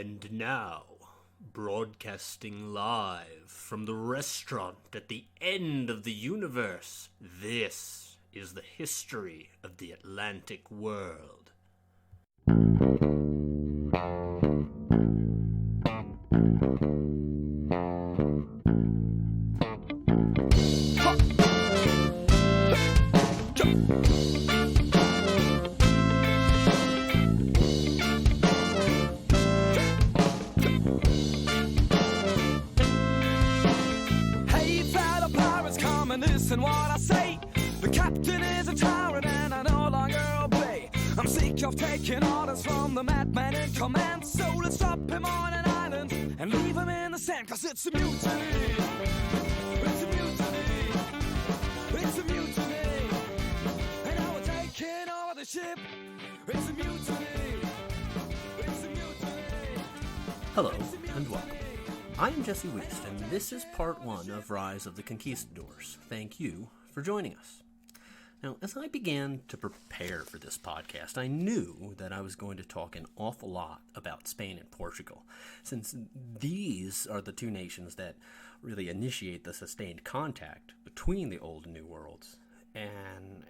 And now, broadcasting live from the restaurant at the end of the universe, this is the history of the Atlantic world. Listen what I say. The captain is a tyrant and I no longer obey. I'm sick of taking orders from the madman in command. So let's drop him on an island and leave him in the sand. Cause it's a mutiny. It's a mutiny. It's a mutiny. And now we're taking over the ship. It's a mutiny. It's a mutiny. Hello and welcome. I am Jesse Wuest, and this is part 1 of Rise of the Conquistadors. Thank you for joining us. Now, as I began to prepare for this podcast, I knew that I was going to talk an awful lot about Spain and Portugal, since these are the two nations that really initiate the sustained contact between the Old and New Worlds, and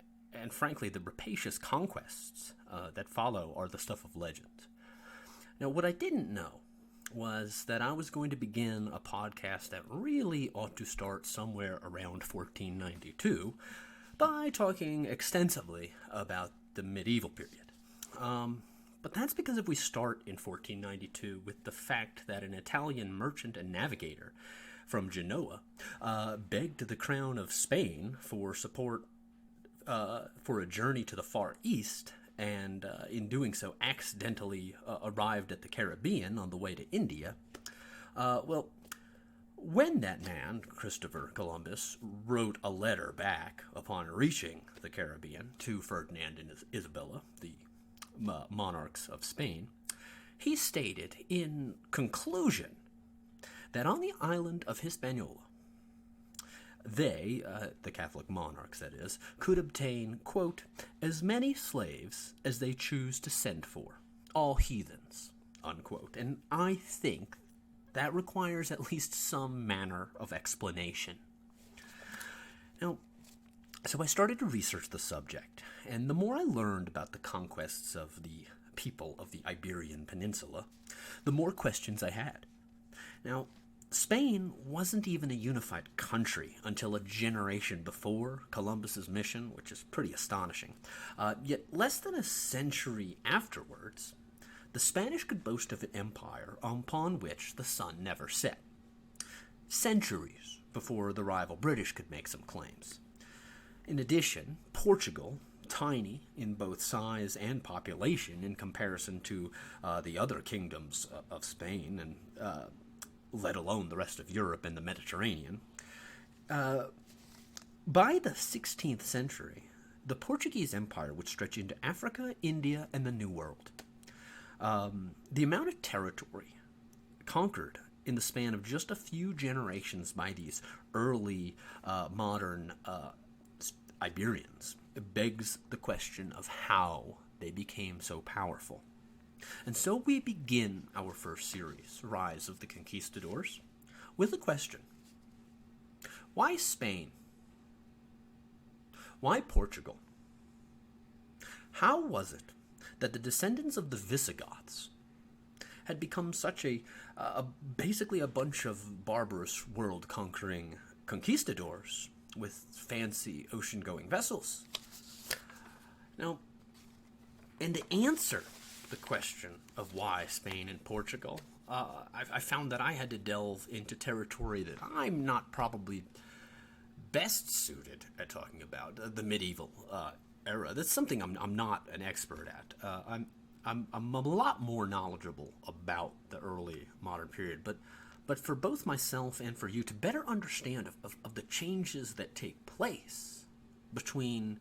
frankly, the rapacious conquests that follow are the stuff of legend. Now, what I didn't know was that I was going to begin a podcast that really ought to start somewhere around 1492 by talking extensively about the medieval period. But that's because if we start in 1492 with the fact that an Italian merchant and navigator from Genoa begged the crown of Spain for support for a journey to the Far East, and in doing so accidentally arrived at the Caribbean on the way to India, when that man, Christopher Columbus, wrote a letter back upon reaching the Caribbean to Ferdinand and Isabella, the monarchs of Spain, he stated in conclusion that on the island of Hispaniola, they, the Catholic monarchs that is, could obtain, quote, as many slaves as they choose to send for, all heathens, unquote. And I think that requires at least some manner of explanation. Now, so I started to research the subject, and the more I learned about the conquests of the people of the Iberian Peninsula, the more questions I had. Now, Spain wasn't even a unified country until a generation before Columbus's mission, which is pretty astonishing. Yet less than a century afterwards, the Spanish could boast of an empire upon which the sun never set. Centuries before the rival British could make some claims. In addition, Portugal, tiny in both size and population in comparison to the other kingdoms of Spain and let alone the rest of Europe and the Mediterranean. By the 16th century, the Portuguese Empire would stretch into Africa, India, and the New World. The amount of territory conquered in the span of just a few generations by these early modern Iberians begs the question of how they became so powerful. And so we begin our first series, Rise of the Conquistadors, with a question. Why Spain? Why Portugal? How was it that the descendants of the Visigoths had become such basically a bunch of barbarous world-conquering conquistadors with fancy ocean-going vessels? Now, and to answer the question of why Spain and Portugal, I found that I had to delve into territory that I'm not probably best suited at talking about, the medieval era. That's something I'm not an expert at. I'm a lot more knowledgeable about the early modern period, but for both myself and for you to better understand of the changes that take place between,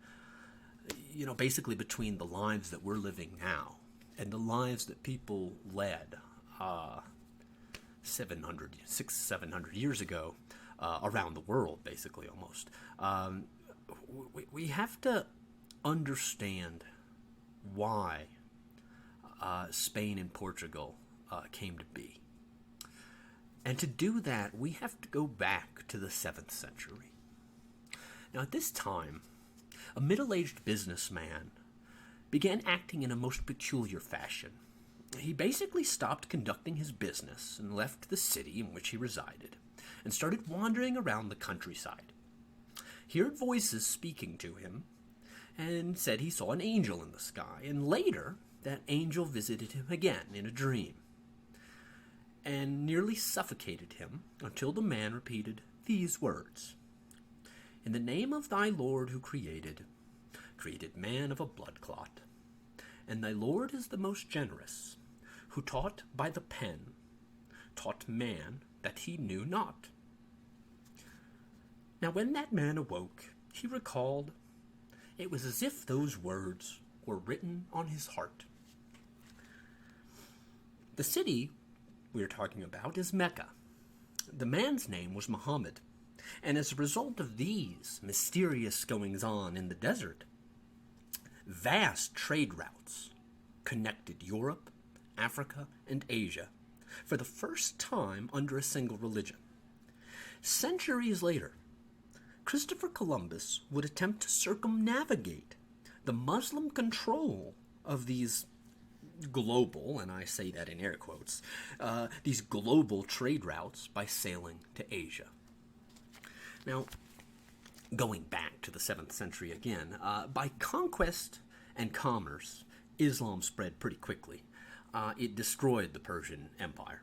basically between the lives that we're living now and the lives that people led 700 years ago around the world, basically, almost. We have to understand why Spain and Portugal came to be. And to do that, we have to go back to the 7th century. Now, at this time, a middle-aged businessman began acting in a most peculiar fashion. He basically stopped conducting his business and left the city in which he resided and started wandering around the countryside. He heard voices speaking to him and said he saw an angel in the sky, and later that angel visited him again in a dream and nearly suffocated him until the man repeated these words: "In the name of thy Lord who created man of a blood clot, and thy Lord is the most generous, who taught by the pen, taught man that he knew not." Now when that man awoke, he recalled it was as if those words were written on his heart. The city we are talking about is Mecca. The man's name was Muhammad, and as a result of these mysterious goings-on in the desert, vast trade routes connected Europe, Africa, and Asia for the first time under a single religion. Centuries later, Christopher Columbus would attempt to circumnavigate the Muslim control of these global, and I say that in air quotes, these global trade routes by sailing to Asia. Now, going back to the 7th century again, by conquest and commerce, Islam spread pretty quickly. It destroyed the Persian Empire.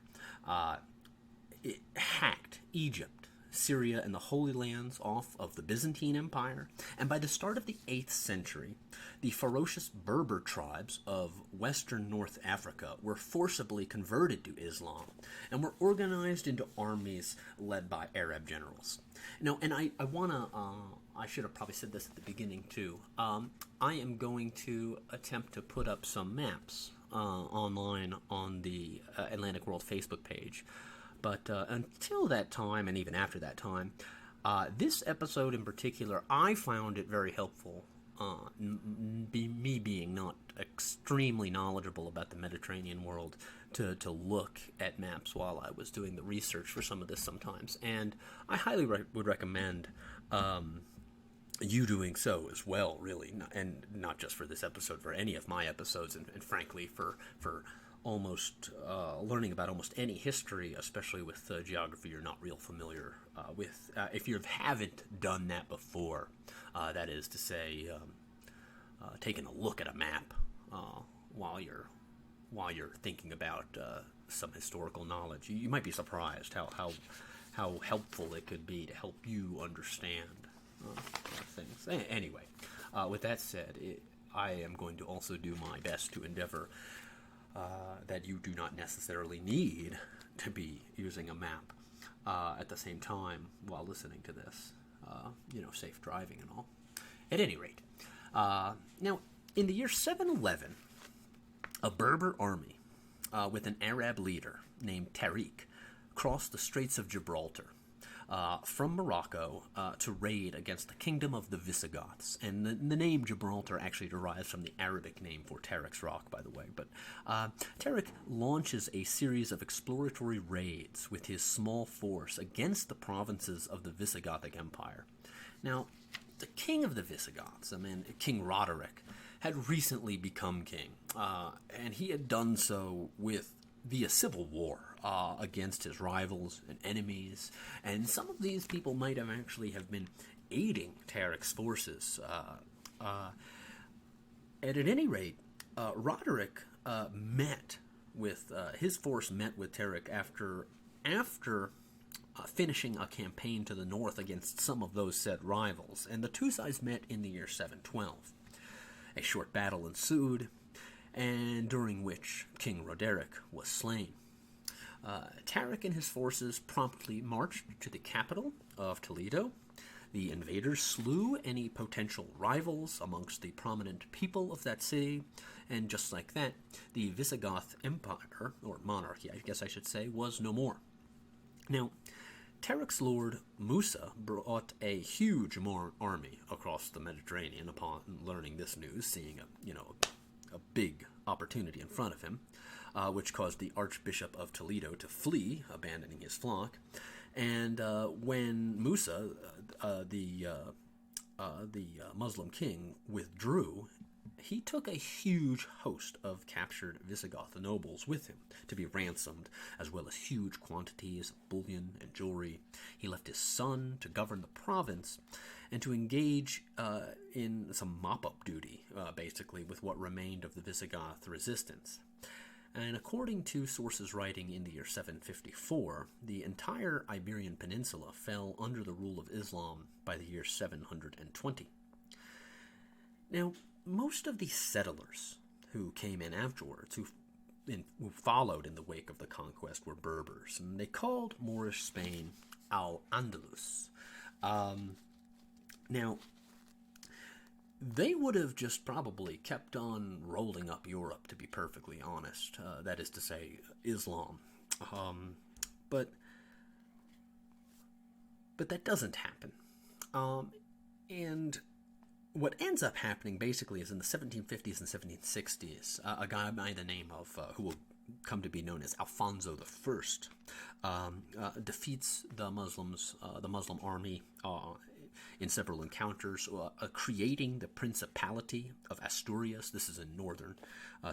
It hacked Egypt, Syria, and the Holy Lands off of the Byzantine Empire, and by the start of the 8th century, the ferocious Berber tribes of western North Africa were forcibly converted to Islam and were organized into armies led by Arab generals. Now, and I want to, I should have probably said this at the beginning too, I am going to attempt to put up some maps online on the Atlantic World Facebook page. But until that time, and even after that time, this episode in particular, I found it very helpful, me being not extremely knowledgeable about the Mediterranean world, to look at maps while I was doing the research for some of this sometimes. And I highly would recommend you doing so as well, really, and not just for this episode, for any of my episodes, and frankly, for almost learning about almost any history, especially with geography you're not real familiar with. If you haven't done that before, that is to say, taking a look at a map while you're thinking about some historical knowledge, you might be surprised how helpful it could be to help you understand things. Anyway, with that said, I am going to also do my best to endeavor that you do not necessarily need to be using a map at the same time while listening to this. Safe driving and all. At any rate, now, in the year 711, a Berber army with an Arab leader named Tariq crossed the Straits of Gibraltar from Morocco to raid against the kingdom of the Visigoths. And the name Gibraltar actually derives from the Arabic name for Tariq's rock, by the way. But Tariq launches a series of exploratory raids with his small force against the provinces of the Visigothic Empire. Now, the king of the Visigoths, King Roderick, had recently become king, and he had done so via civil war against his rivals and enemies, and some of these people might have actually been aiding Tariq's forces. And at any rate, Roderick his force met with Tariq after finishing a campaign to the north against some of those said rivals, and the two sides met in the year 712. A short battle ensued, and during which King Roderick was slain. Tariq and his forces promptly marched to the capital of Toledo. The invaders slew any potential rivals amongst the prominent people of that city, and just like that, the Visigoth Empire, or monarchy, I guess I should say, was no more. Now, Tariq's lord Musa brought a huge army across the Mediterranean upon learning this news, seeing a big opportunity in front of him. which caused the Archbishop of Toledo to flee, abandoning his flock. And when Musa, the Muslim king, withdrew, he took a huge host of captured Visigoth nobles with him to be ransomed, as well as huge quantities of bullion and jewelry. He left his son to govern the province and to engage in some mop-up duty, basically, with what remained of the Visigoth resistance. And according to sources writing in the year 754, the entire Iberian Peninsula fell under the rule of Islam by the year 720. Now, most of the settlers who came in afterwards, who followed in the wake of the conquest, were Berbers, and they called Moorish Spain Al-Andalus. Now, they would have just probably kept on rolling up Europe, to be perfectly honest. That is to say, Islam. But that doesn't happen. And what ends up happening, basically, is in the 1750s and 1760s, a guy by the name of, who will come to be known as Afonso I, defeats the Muslims, the Muslim army, in several encounters, creating the Principality of Asturias. This is in northern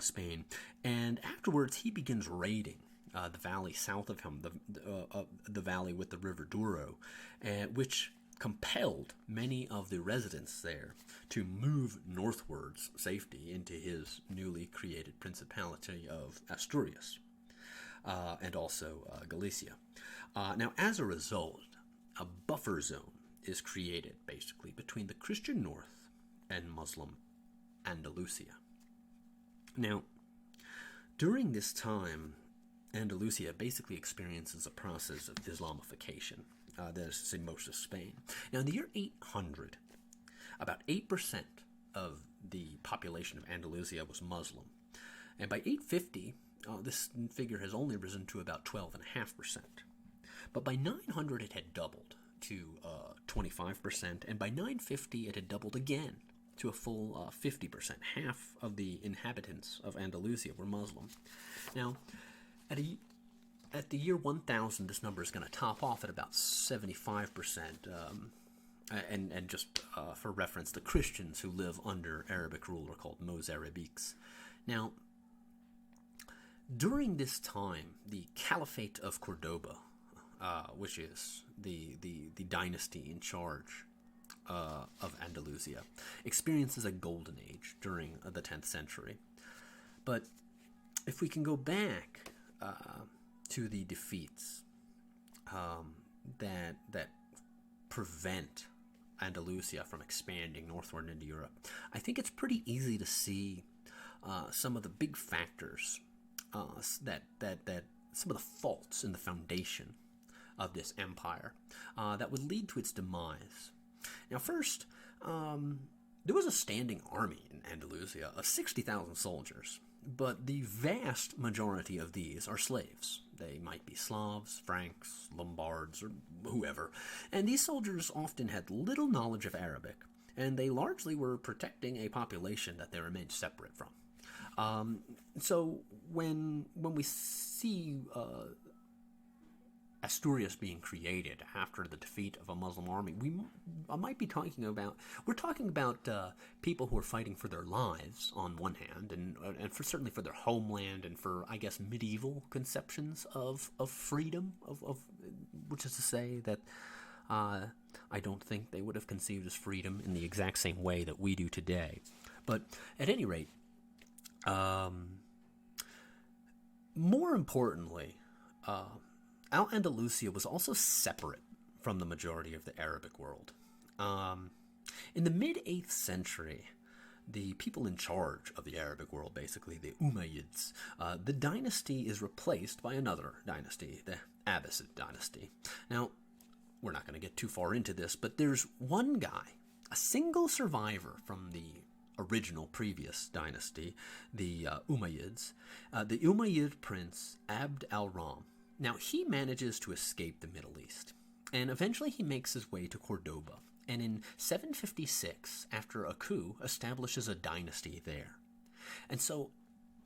Spain. And afterwards, he begins raiding the valley south of him, the valley with the river Douro, which compelled many of the residents there to move northwards safety into his newly created Principality of Asturias, and also Galicia. Now, as a result, a buffer zone is created, basically, between the Christian north and Muslim Andalusia. Now, during this time, Andalusia basically experiences a process of Islamification. That is to say, most of Spain. Now, in the year 800, about 8% of the population of Andalusia was Muslim. And by 850, this figure has only risen to about 12.5%. But by 900, it had doubled to 25%, and by 950 it had doubled again to a full 50%. Half of the inhabitants of Andalusia were Muslim. Now, at the year 1000, this number is going to top off at about 75%. And just for reference, the Christians who live under Arabic rule are called Mozarabiques. Now, during this time, the Caliphate of Cordoba, which is the dynasty in charge of Andalusia, experiences a golden age during the 10th century. But if we can go back to the defeats that prevent Andalusia from expanding northward into Europe, I think it's pretty easy to see some of the big factors that some of the faults in the foundation of this empire that would lead to its demise. Now, first, there was a standing army in Andalusia of 60,000 soldiers, but the vast majority of these are slaves. They might be Slavs, Franks, Lombards, or whoever, and these soldiers often had little knowledge of Arabic, and they largely were protecting a population that they remained separate from. So when we see Asturias being created after the defeat of a Muslim army, we're talking about people who are fighting for their lives on one hand, and certainly for their homeland, and for, I guess, medieval conceptions of freedom, of which is to say that I don't think they would have conceived as freedom in the exact same way that we do today. But at any rate, more importantly, Al-Andalusia was also separate from the majority of the Arabic world. In the mid-8th century, the people in charge of the Arabic world, basically the Umayyads, the dynasty is replaced by another dynasty, the Abbasid dynasty. Now, we're not going to get too far into this, but there's one guy, a single survivor from the original previous dynasty, the Umayyads, the Umayyad prince Abd al-Ram. Now, he manages to escape the Middle East, and eventually he makes his way to Cordoba, and in 756, after a coup, establishes a dynasty there. And so,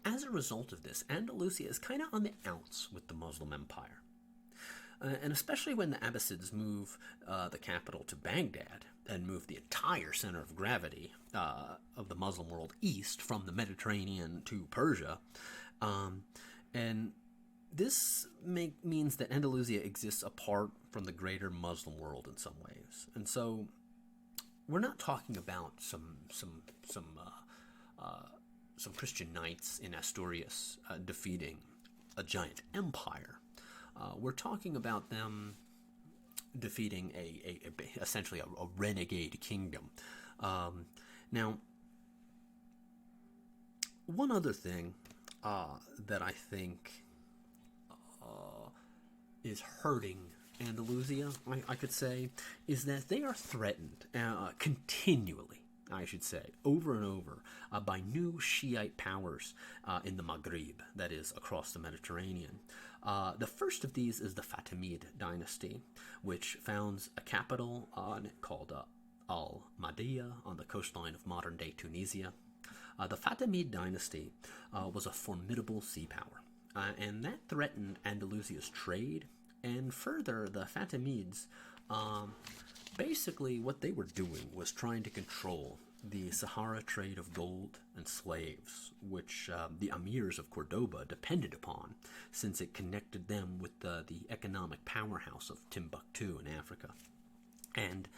as a result of this, Andalusia is kind of on the outs with the Muslim Empire. And especially when the Abbasids move the capital to Baghdad and move the entire center of gravity of the Muslim world east from the Mediterranean to Persia. And this means that Andalusia exists apart from the greater Muslim world in some ways. And so we're not talking about some Christian knights in Asturias defeating a giant empire. We're talking about them defeating essentially a renegade kingdom. Now, one other thing that I think is hurting Andalusia, I could say, is that they are threatened continually, I should say, over and over, by new Shiite powers in the Maghreb, that is, across the Mediterranean. The first of these is the Fatimid dynasty, which founds a capital called Al-Mahdiya on the coastline of modern-day Tunisia. The Fatimid dynasty was a formidable sea power, and that threatened Andalusia's trade. And further, the Fatimids, basically what they were doing was trying to control the Sahara trade of gold and slaves, which the emirs of Cordoba depended upon, since it connected them with the economic powerhouse of Timbuktu in Africa. And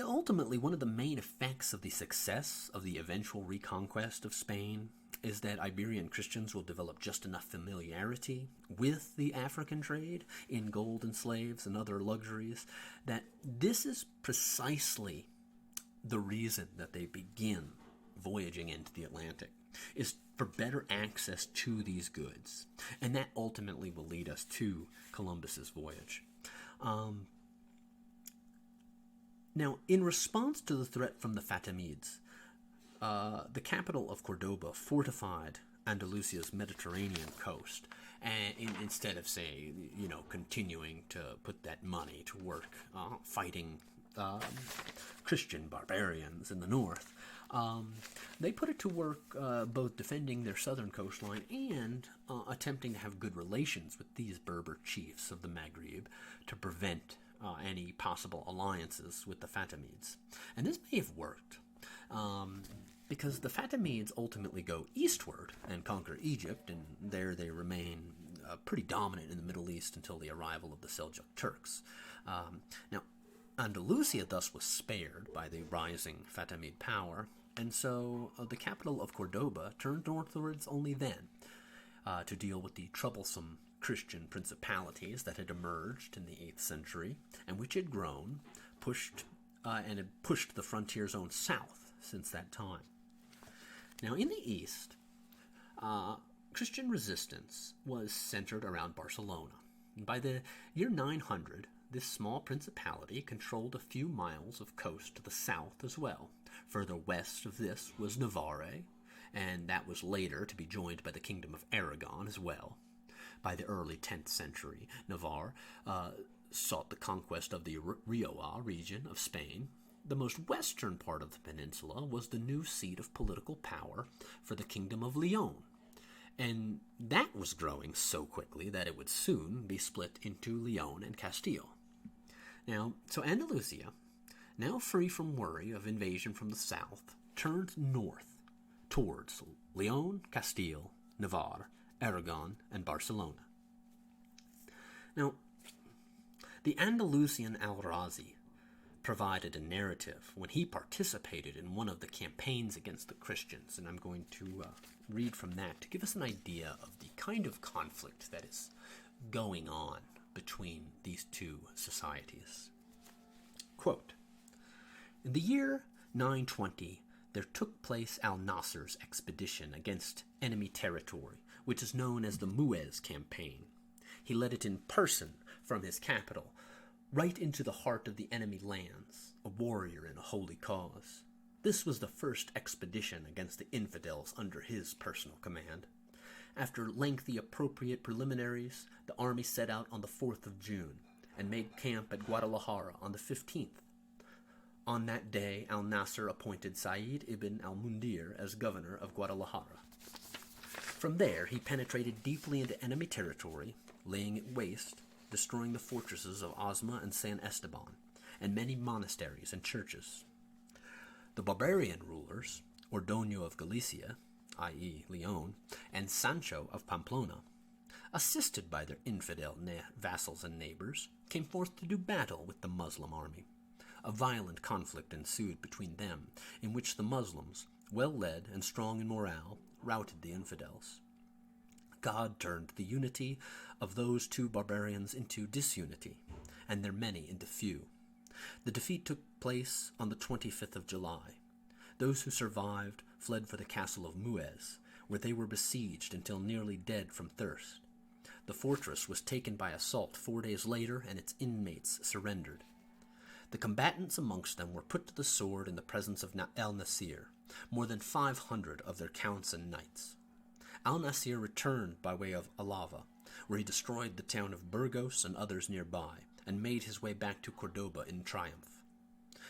ultimately, one of the main effects of the success of the eventual reconquest of Spain is that Iberian Christians will develop just enough familiarity with the African trade in gold and slaves and other luxuries that this is precisely the reason that they begin voyaging into the Atlantic, is for better access to these goods. And that ultimately will lead us to Columbus's voyage. Now, in response to the threat from the Fatimids, the capital of Cordoba fortified Andalusia's Mediterranean coast, and instead of, say, continuing to put that money to work fighting Christian barbarians in the north, they put it to work both defending their southern coastline and attempting to have good relations with these Berber chiefs of the Maghreb to prevent any possible alliances with the Fatimids. And this may have worked, because the Fatimids ultimately go eastward and conquer Egypt, and there they remain pretty dominant in the Middle East until the arrival of the Seljuk Turks. Now, Andalusia thus was spared by the rising Fatimid power, and so the capital of Cordoba turned northwards only then to deal with the troublesome Christian principalities that had emerged in the 8th century, and which had grown, and had pushed the frontier zone south since that time. Now, in the east, Christian resistance was centered around Barcelona. And by the year 900, this small principality controlled a few miles of coast to the south as well. Further west of this was Navarre, and that was later to be joined by the Kingdom of Aragon as well. By the early 10th century, Navarre sought the conquest of the Rioja region of Spain. The most western part of the peninsula was the new seat of political power for the Kingdom of Leon, and that was growing so quickly that it would soon be split into Leon and Castile. Now, so Andalusia, now free from worry of invasion from the south, turned north towards Leon, Castile, Navarre, Aragon, and Barcelona. Now, the Andalusian Al-Razi provided a narrative when he participated in one of the campaigns against the Christians, and I'm going to read from that to give us an idea of the kind of conflict that is going on between these two societies. Quote, in the year 920, there took place Al-Nasser's expedition against enemy territory, which is known as the Muez campaign. He led it in person from his capital, right into the heart of the enemy lands, a warrior in a holy cause. This was the first expedition against the infidels under his personal command. After lengthy appropriate preliminaries, the army set out on the 4th of June and made camp at Guadalajara on the 15th. On that day, Al-Nasser appointed Said ibn al-Mundir as governor of Guadalajara. From there, he penetrated deeply into enemy territory, laying it waste, destroying the fortresses of Osma and San Esteban, and many monasteries and churches. The barbarian rulers, Ordoño of Galicia, i.e. Leon, and Sancho of Pamplona, assisted by their infidel vassals and neighbors, came forth to do battle with the Muslim army. A violent conflict ensued between them, in which the Muslims, well led and strong in morale, routed the infidels. God turned the unity of those two barbarians into disunity, and their many into few. The defeat took place on the 25th of July. Those who survived fled for the castle of Muez, where they were besieged until nearly dead from thirst. The fortress was taken by assault 4 days later, and its inmates surrendered. The combatants amongst them were put to the sword in the presence of al-Nasir, more than 500 of their counts and knights. Al-Nasir returned by way of Alava, where he destroyed the town of Burgos and others nearby, and made his way back to Cordoba in triumph.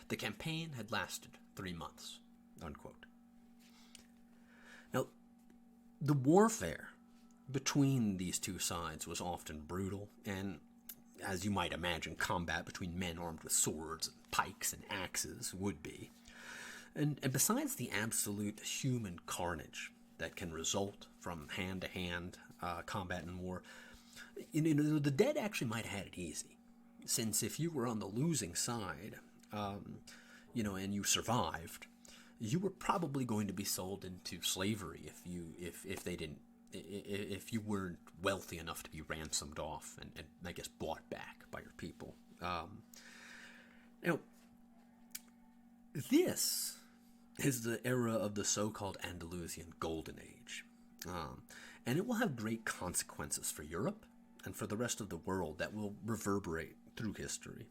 The campaign had lasted 3 months." Unquote. Now, the warfare between these two sides was often brutal, and, as you might imagine, combat between men armed with swords and pikes and axes would be. And besides the absolute human carnage that can result from hand-to-hand combat in war, the dead actually might have had it easy, since if you were on the losing side, and you survived, you were probably going to be sold into slavery if you weren't wealthy enough to be ransomed off and I guess bought back by your people. Now, this is the era of the so-called Andalusian Golden Age, and it will have great consequences for Europe and for the rest of the world that will reverberate through history.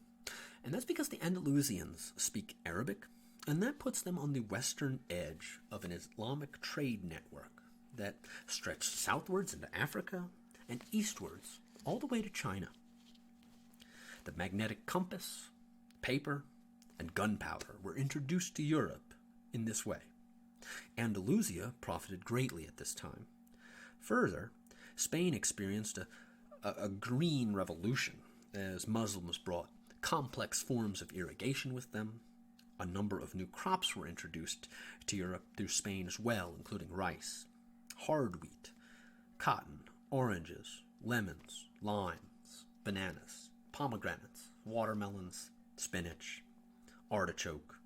And that's because the Andalusians speak Arabic, and that puts them on the western edge of an Islamic trade network that stretched southwards into Africa and eastwards all the way to China. The magnetic compass, paper, and gunpowder were introduced to Europe in this way. Andalusia profited greatly at this time. Further, Spain experienced a green revolution as Muslims brought complex forms of irrigation with them. A number of new crops were introduced to Europe through Spain as well, including rice, hard wheat, cotton, oranges, lemons, limes, bananas, pomegranates, watermelons, spinach, artichoke,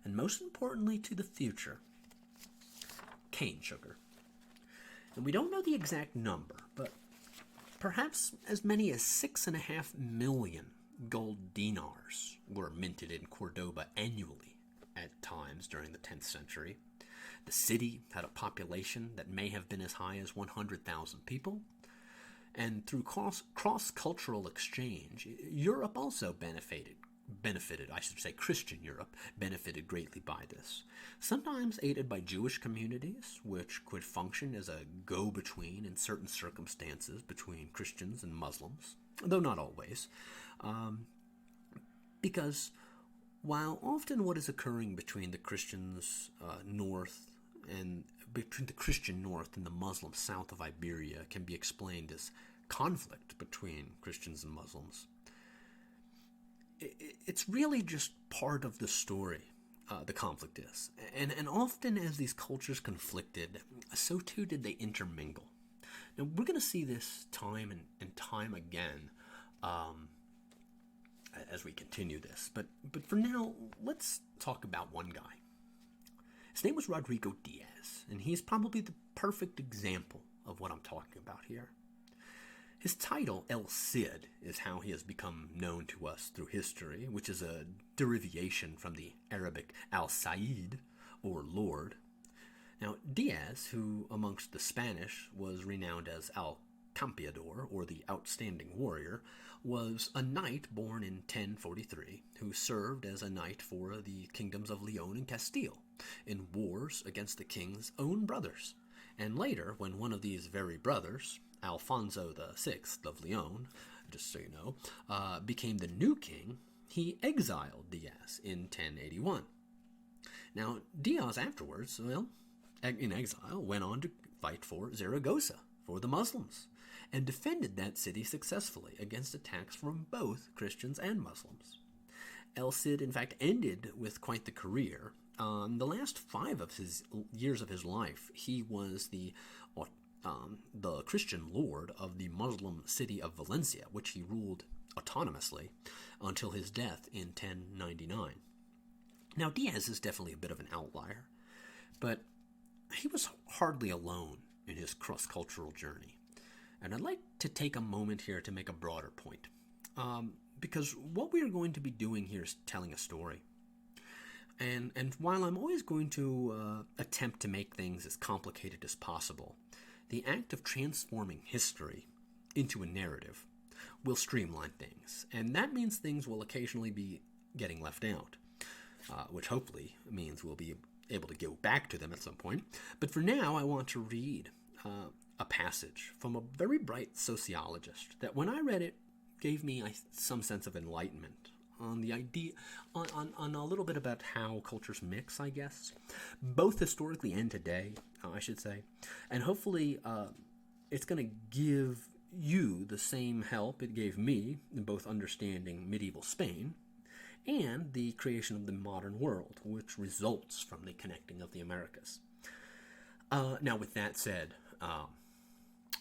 and most importantly to the future, cane sugar. And we don't know the exact number, but perhaps as many as 6.5 million gold dinars were minted in Cordoba annually at times during the 10th century. The city had a population that may have been as high as 100,000 people, and through cross-cultural exchange, Europe also benefited, Christian Europe benefited greatly by this, sometimes aided by Jewish communities, which could function as a go-between in certain circumstances between Christians and Muslims, though not always, because while often what is occurring between the Christians north and between the Christian north and the Muslim south of Iberia can be explained as conflict between Christians and Muslims, it's really just part of the story, the conflict is. And often as these cultures conflicted, so too did they intermingle. Now, we're going to see this time and time again as we continue this. But for now, let's talk about one guy. His name was Rodrigo Diaz, and he's probably the perfect example of what I'm talking about here. His title, El Cid, is how he has become known to us through history, which is a derivation from the Arabic Al-Said, or Lord. Now, Diaz, who amongst the Spanish was renowned as Al Campeador, or the Outstanding Warrior, was a knight born in 1043 who served as a knight for the kingdoms of Leon and Castile in wars against the king's own brothers. And later, when one of these very brothers, Alfonso VI of Leon, just so you know, became the new king, he exiled Diaz in 1081. Now, Diaz afterwards, in exile, went on to fight for Zaragoza, for the Muslims, and defended that city successfully against attacks from both Christians and Muslims. El Cid, in fact, ended with quite the career. The last 5 of his years of his life, he was the Christian lord of the Muslim city of Valencia, which he ruled autonomously until his death in 1099. Now, Diaz is definitely a bit of an outlier, but he was hardly alone in his cross-cultural journey. And I'd like to take a moment here to make a broader point, because what we are going to be doing here is telling a story. And while I'm always going to attempt to make things as complicated as possible, the act of transforming history into a narrative will streamline things. And that means things will occasionally be getting left out, which hopefully means we'll be able to go back to them at some point. But for now, I want to read a passage from a very bright sociologist that, when I read it, gave me some sense of enlightenment on the idea, on a little bit about how cultures mix, I guess, both historically and today, I should say. And hopefully it's going to give you the same help it gave me in both understanding medieval Spain and the creation of the modern world, which results from the connecting of the Americas. Now, with that said,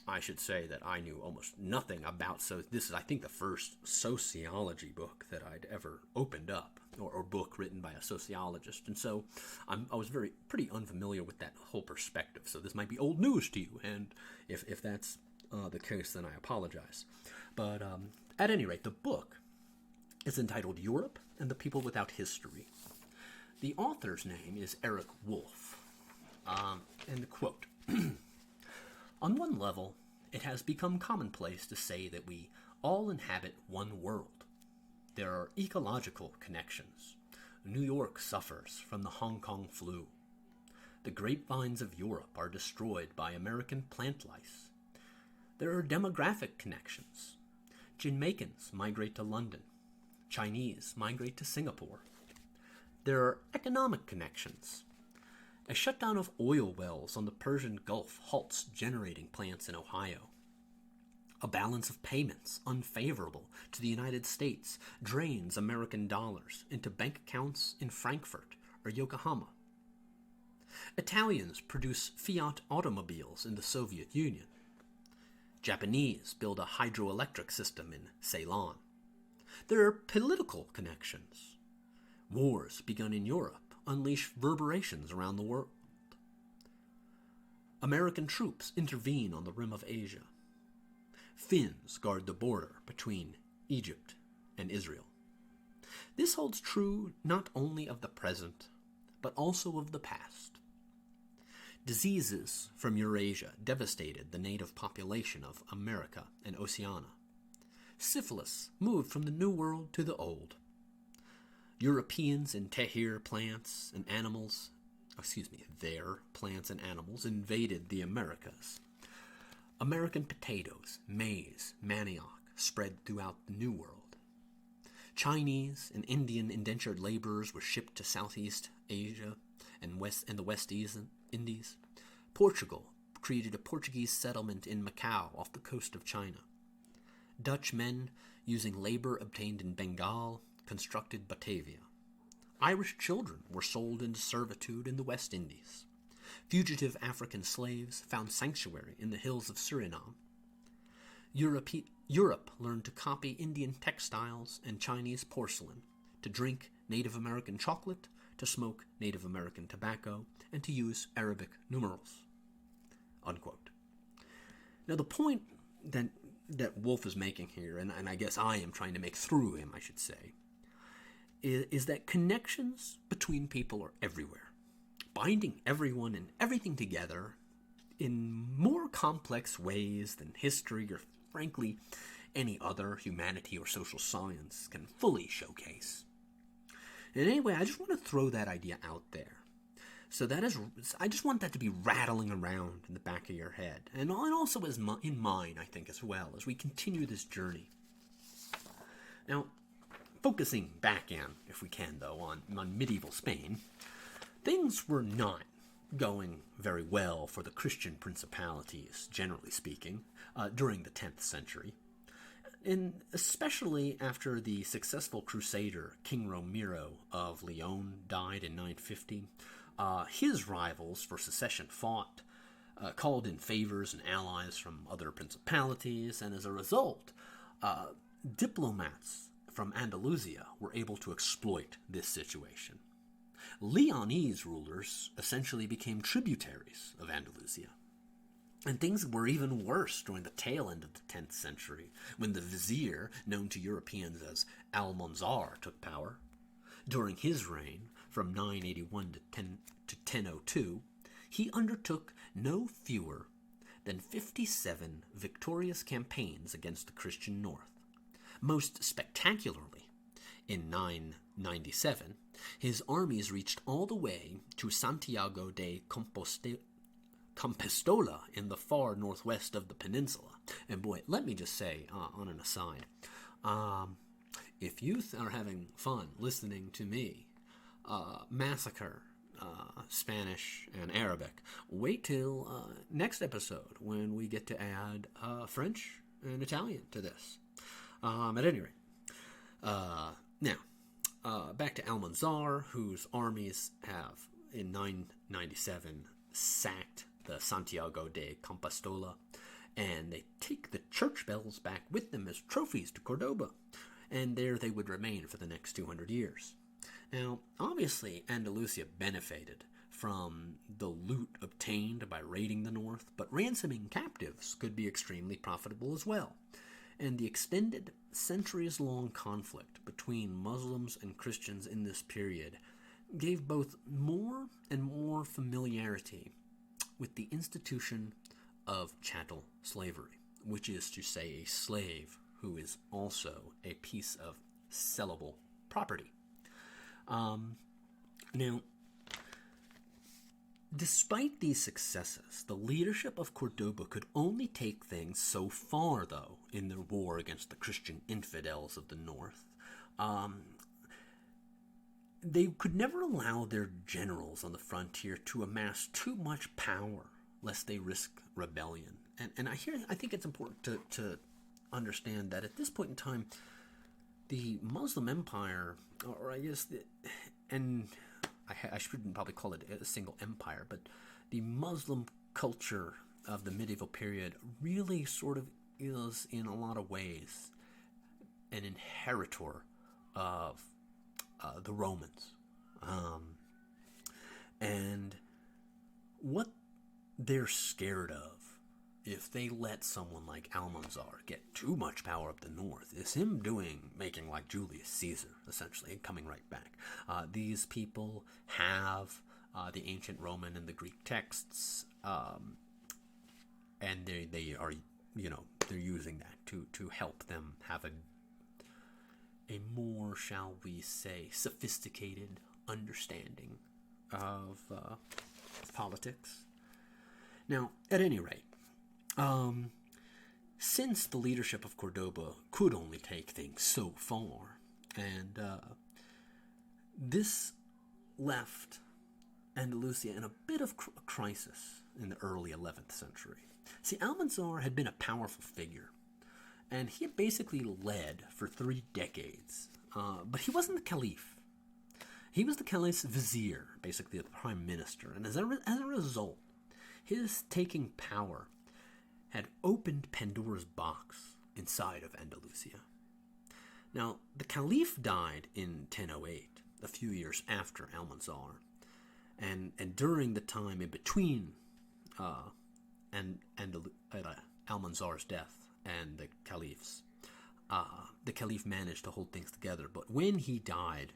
I should say that I knew almost nothing about, so this is, I think, the first sociology book that I'd ever opened up, or book written by a sociologist, and so I was pretty unfamiliar with that whole perspective, so this might be old news to you, and if that's the case, then I apologize. But at any rate, the book is entitled Europe and the People Without History. The author's name is Eric Wolf, and the quote, "On one level, it has become commonplace to say that we all inhabit one world. There are ecological connections. New York suffers from the Hong Kong flu. The grapevines of Europe are destroyed by American plant lice. There are demographic connections. Jamaicans migrate to London. Chinese migrate to Singapore. There are economic connections. A shutdown of oil wells on the Persian Gulf halts generating plants in Ohio. A balance of payments unfavorable to the United States drains American dollars into bank accounts in Frankfurt or Yokohama. Italians produce Fiat automobiles in the Soviet Union. Japanese build a hydroelectric system in Ceylon. There are political connections. Wars begun in Europe unleash reverberations around the world. American troops intervene on the rim of Asia. Finns guard the border between Egypt and Israel. This holds true not only of the present, but also of the past. Diseases from Eurasia devastated the native population of America and Oceania. Syphilis moved from the New World to the Old. Europeans in their plants and animals invaded the Americas. American potatoes, maize, manioc spread throughout the New World. Chinese and Indian indentured laborers were shipped to Southeast Asia and the West Indies. Portugal created a Portuguese settlement in Macau off the coast of China. Dutch men, using labor obtained in Bengal, constructed Batavia. Irish children were sold into servitude in the West Indies. Fugitive African slaves found sanctuary in the hills of Suriname. Europe learned to copy Indian textiles and Chinese porcelain, to drink Native American chocolate, to smoke Native American tobacco, and to use Arabic numerals." Unquote. Now, the point that Wolf is making here, and I guess I am trying to make through him, I should say, is that connections between people are everywhere, binding everyone and everything together in more complex ways than history or, frankly, any other humanity or social science can fully showcase. And anyway, I just want to throw that idea out there. So I just want that to be rattling around in the back of your head, and also in mine, I think, as well, as we continue this journey. Now, focusing back in, if we can, though, on medieval Spain, things were not going very well for the Christian principalities, generally speaking, during the 10th century. And especially after the successful crusader King Ramiro of Leon died in 950, his rivals for succession fought, called in favors and allies from other principalities, and as a result, diplomats from Andalusia were able to exploit this situation. Leonese rulers essentially became tributaries of Andalusia. And things were even worse during the tail end of the 10th century, when the vizier, known to Europeans as Almanzar, took power. During his reign, from 981 to 1002, he undertook no fewer than 57 victorious campaigns against the Christian north. Most spectacularly, in 997, his armies reached all the way to Santiago de Compostola in the far northwest of the peninsula. And boy, let me just say, on an aside, if you are having fun listening to me massacre Spanish and Arabic, wait till next episode when we get to add French and Italian to this. At any rate, now, back to Almanzar, whose armies have, in 997, sacked the Santiago de Compostola, and they take the church bells back with them as trophies to Cordoba, and there they would remain for the next 200 years. Now, obviously, Andalusia benefited from the loot obtained by raiding the north, but ransoming captives could be extremely profitable as well. And the extended, centuries-long conflict between Muslims and Christians in this period gave both more and more familiarity with the institution of chattel slavery, which is to say a slave who is also a piece of sellable property. Now, despite these successes, the leadership of Cordoba could only take things so far, though, in their war against the Christian infidels of the north. They could never allow their generals on the frontier to amass too much power, lest they risk rebellion. And I think it's important to understand that at this point in time, the Muslim Empire, or I guess, I shouldn't probably call it a single empire, but the Muslim culture of the medieval period really sort of is, in a lot of ways, an inheritor of the Romans. And what they're scared of, if they let someone like Almanzar get too much power up the north, is him making like Julius Caesar, essentially, and coming right back. These people have the ancient Roman and the Greek texts, and they are, they're using that to help them have a more, shall we say, sophisticated understanding of politics. Now, at any rate, since the leadership of Cordoba could only take things so far, and this left Andalusia in a bit of a crisis in the early 11th century. See, Almanzar had been a powerful figure, and he had basically led for 3 decades, but he wasn't the caliph. He was the caliph's vizier, basically the prime minister, and as a result, his taking power had opened Pandora's box inside of Andalusia. Now, the caliph died in 1008, a few years after Almanzar, and during the time in between Almanzar's death and the caliph's, the caliph managed to hold things together, but when he died,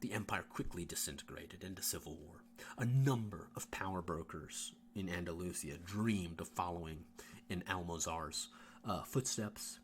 the empire quickly disintegrated into civil war. A number of power brokers in Andalusia dreamed of following in Almanzar's footsteps,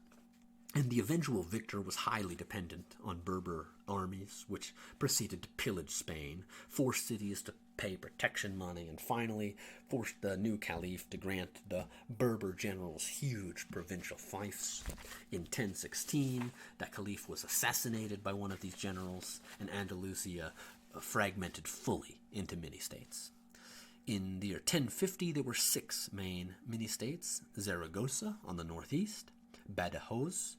and the eventual victor was highly dependent on Berber armies, which proceeded to pillage Spain, forced cities to pay protection money, and finally forced the new caliph to grant the Berber generals huge provincial fiefs. In 1016, that caliph was assassinated by one of these generals, and Andalusia fragmented fully into mini-states. In the year 1050, there were 6 main mini-states: Zaragoza on the northeast, Badajoz,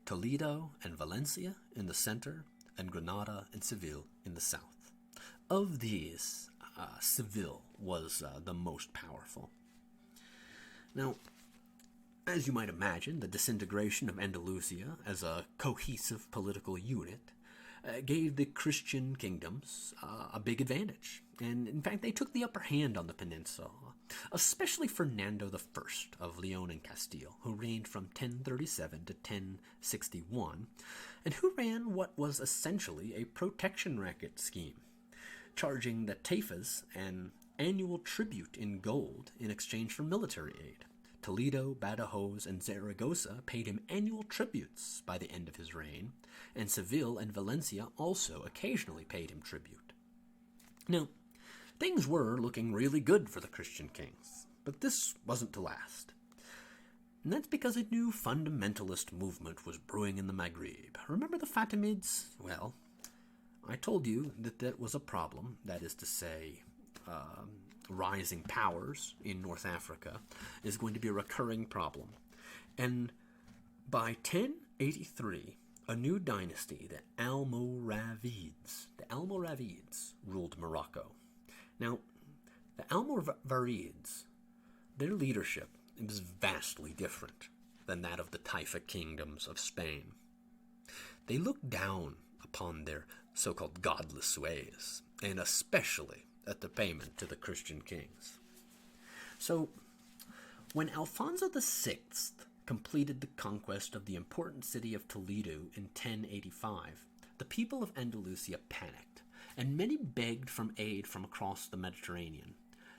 Toledo, and Valencia in the center, and Granada and Seville in the south. Of these, Seville was the most powerful. Now, as you might imagine, the disintegration of Andalusia as a cohesive political unit gave the Christian kingdoms a big advantage. And in fact, they took the upper hand on the peninsula, especially Fernando I of Leon and Castile, who reigned from 1037 to 1061, and who ran what was essentially a protection racket scheme, charging the taifas an annual tribute in gold in exchange for military aid. Toledo, Badajoz, and Zaragoza paid him annual tributes by the end of his reign, and Seville and Valencia also occasionally paid him tribute. Now, things were looking really good for the Christian kings, but this wasn't to last. And that's because a new fundamentalist movement was brewing in the Maghreb. Remember the Fatimids? Well, I told you that that was a problem, that is to say, rising powers in North Africa is going to be a recurring problem. And by 1083, a new dynasty, the Almoravids, ruled Morocco. Now, the Almoravids, their leadership was vastly different than that of the Taifa kingdoms of Spain. They looked down upon their so-called godless ways, and especially at the payment to the Christian kings. So, when Alfonso VI completed the conquest of the important city of Toledo in 1085, the people of Andalusia panicked, and many begged for aid from across the Mediterranean.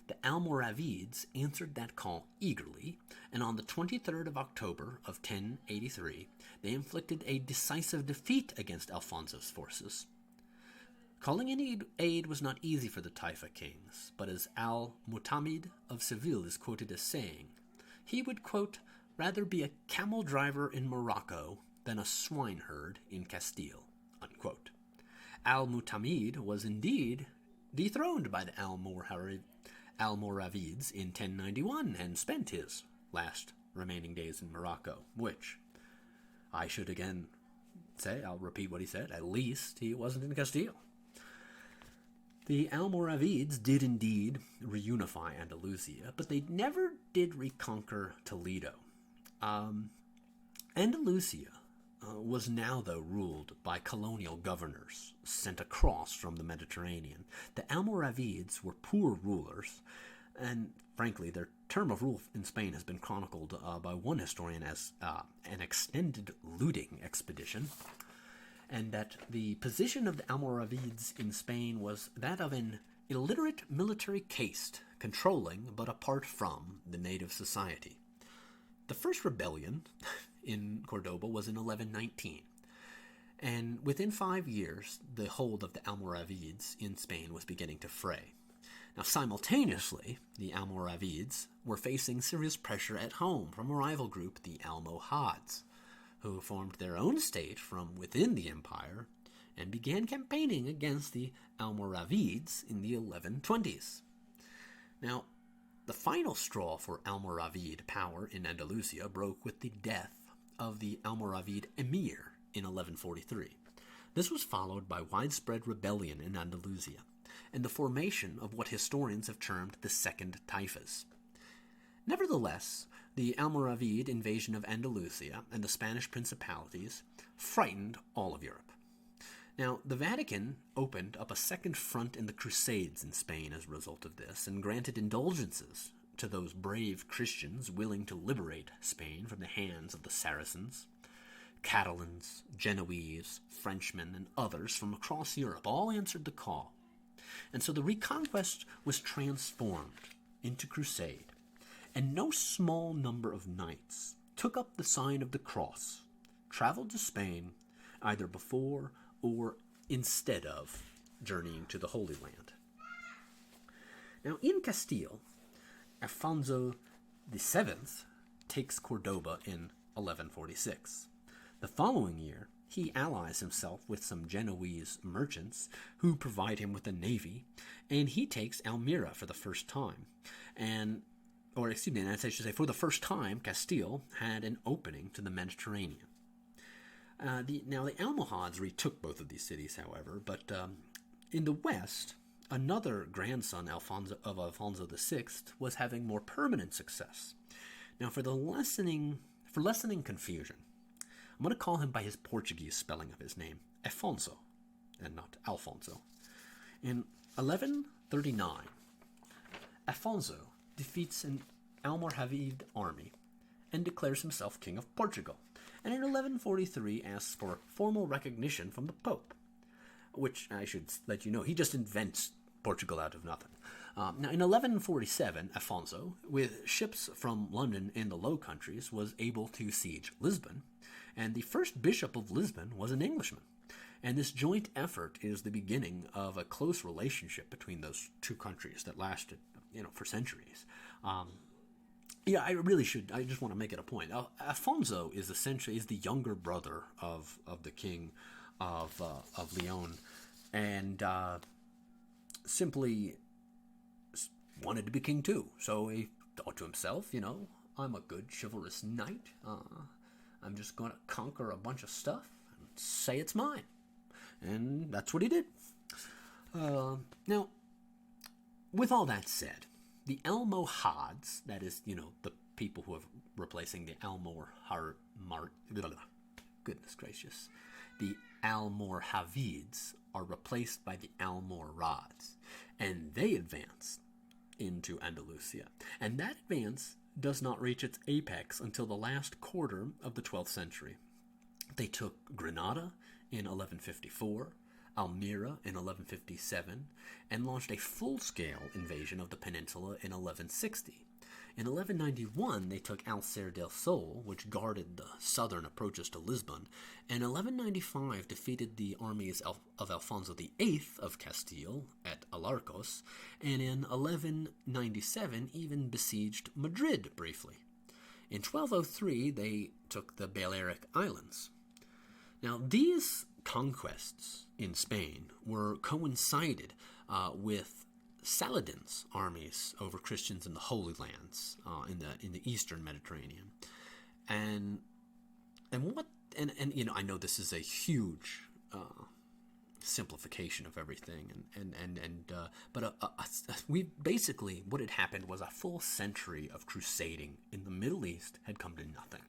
The Almoravids answered that call eagerly, and on the 23rd of October of 1083, they inflicted a decisive defeat against Alfonso's forces. Calling in aid was not easy for the Taifa kings, but as Al-Mutamid of Seville is quoted as saying, he would, quote, rather be a camel driver in Morocco than a swineherd in Castile, unquote. Al-Mutamid was indeed dethroned by the Almoravids in 1091 and spent his last remaining days in Morocco, which I should again say, I'll repeat what he said, at least he wasn't in Castile. The Almoravids did indeed reunify Andalusia, but they never did reconquer Toledo. Andalusia was now, though, ruled by colonial governors sent across from the Mediterranean. The Almoravids were poor rulers, and frankly, their term of rule in Spain has been chronicled by one historian as an extended looting expedition, and that the position of the Almoravids in Spain was that of an illiterate military caste, controlling but apart from the native society. The first rebellion in Cordoba was in 1119, and within 5 years, the hold of the Almoravids in Spain was beginning to fray. Now, simultaneously, the Almoravids were facing serious pressure at home from a rival group, the Almohads, who formed their own state from within the empire and began campaigning against the Almoravids in the 1120s. Now, the final straw for Almoravid power in Andalusia broke with the death of the Almoravid emir in 1143. This was followed by widespread rebellion in Andalusia and the formation of what historians have termed the Second Taifas. Nevertheless, the Almoravid invasion of Andalusia and the Spanish principalities frightened all of Europe. Now, the Vatican opened up a second front in the Crusades in Spain as a result of this, and granted indulgences to those brave Christians willing to liberate Spain from the hands of the Saracens. Catalans, Genoese, Frenchmen, and others from across Europe all answered the call. And so the Reconquest was transformed into crusade, and no small number of knights took up the sign of the cross, traveled to Spain, either before or instead of journeying to the Holy Land. Now, in Castile, Afonso VII takes Cordoba in 1146. The following year, he allies himself with some Genoese merchants who provide him with a navy, and he takes Almira for the first time. For the first time, Castile had an opening to the Mediterranean. The Almohads retook both of these cities, however, but in the west, another grandson of Alfonso VI was having more permanent success. Now, for lessening confusion, I'm going to call him by his Portuguese spelling of his name, Afonso, and not Alfonso. In 1139, Afonso defeats an Almoravid army and declares himself King of Portugal, and in 1143 asks for formal recognition from the Pope, which I should let you know, he just invents Portugal out of nothing. Now, in 1147, Afonso, with ships from London in the Low Countries, was able to siege Lisbon, and the first bishop of Lisbon was an Englishman. And this joint effort is the beginning of a close relationship between those two countries that lasted, for centuries. I just want to make it a point. Afonso is the younger brother of the king of Leon, and simply wanted to be king too. So he thought to himself, I'm a good chivalrous knight. I'm just going to conquer a bunch of stuff and say it's mine. And that's what he did. Now, with all that said, the Almohads, that is, the people who are replacing the the Almoravids are replaced by the Almoravids, and they advance into Andalusia. And that advance does not reach its apex until the last quarter of the 12th century. They took Granada in 1154, Almira in 1157, and launched a full-scale invasion of the peninsula in 1160. In 1191, they took Alcer del Sol, which guarded the southern approaches to Lisbon, and in 1195 defeated the armies of Alfonso VIII of Castile at Alarcos, and in 1197 even besieged Madrid briefly. In 1203, they took the Balearic Islands. Now, these conquests in Spain were coincided with Saladin's armies over Christians in the Holy Lands in the Eastern Mediterranean, and I know this is a huge simplification of everything, but we basically, what had happened was a full century of crusading in the Middle East had come to nothing,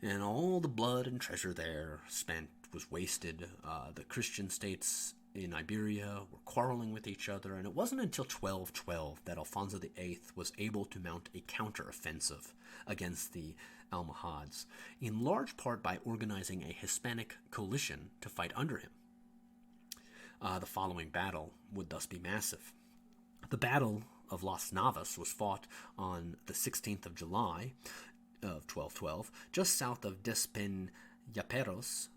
and all the blood and treasure there was wasted. The Christian states in Iberia were quarreling with each other, and it wasn't until 1212 that Alfonso VIII was able to mount a counter-offensive against the Almohads, in large part by organizing a Hispanic coalition to fight under him. The following battle would thus be massive. The Battle of Las Navas was fought on the 16th of July of 1212, just south of Despeñaperros,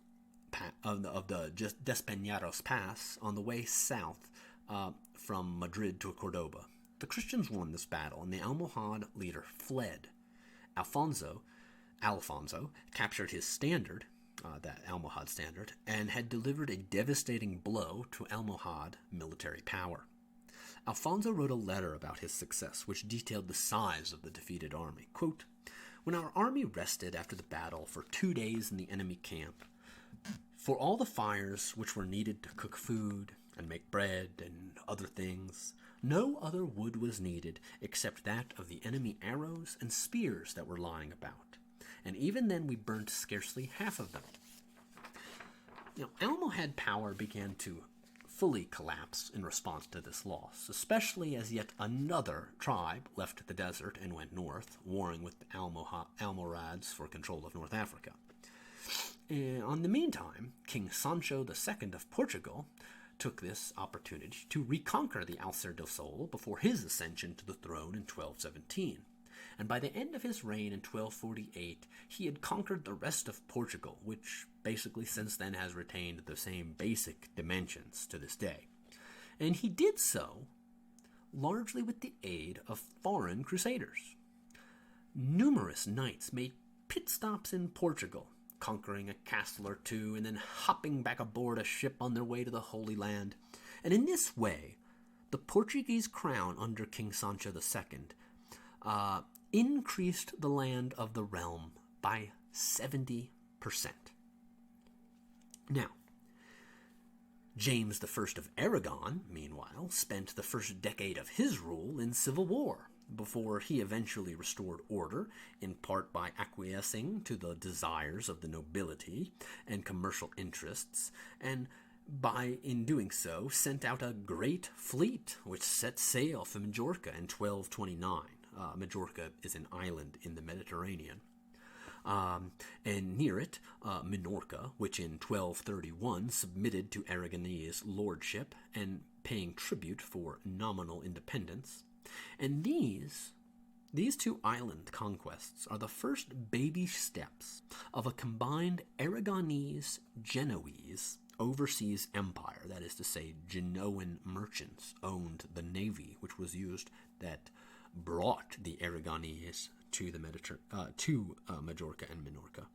Despeñaros Pass, on the way south from Madrid to Cordoba. The Christians won this battle, and the Almohad leader fled. Alfonso captured his standard, that Almohad standard, and had delivered a devastating blow to Almohad military power. Alfonso wrote a letter about his success, which detailed the size of the defeated army. Quote, "When our army rested after the battle for 2 days in the enemy camp, for all the fires which were needed to cook food and make bread and other things, no other wood was needed except that of the enemy arrows and spears that were lying about, and even then we burnt scarcely half of them." Now, Almohad power began to fully collapse in response to this loss, especially as yet another tribe left the desert and went north, warring with the Almoravids for control of North Africa. In the meantime, King Sancho II of Portugal took this opportunity to reconquer the Alcer del Sol before his ascension to the throne in 1217. And by the end of his reign in 1248, he had conquered the rest of Portugal, which basically since then has retained the same basic dimensions to this day. And he did so largely with the aid of foreign crusaders. Numerous knights made pit stops in Portugal, conquering a castle or two, and then hopping back aboard a ship on their way to the Holy Land. And in this way, the Portuguese crown under King Sancho II increased the land of the realm by 70%. Now, James I of Aragon, meanwhile, spent the first decade of his rule in civil war, before he eventually restored order, in part by acquiescing to the desires of the nobility and commercial interests, and by, in doing so, sent out a great fleet which set sail for Majorca in 1229. Majorca is an island in the Mediterranean. And near it, Minorca, which in 1231 submitted to Aragonese lordship and paying tribute for nominal independence. And these two island conquests are the first baby steps of a combined Aragonese-Genoese overseas empire. That is to say, Genoan merchants owned the navy, which was used that brought the Aragonese to the Majorca and Minorca.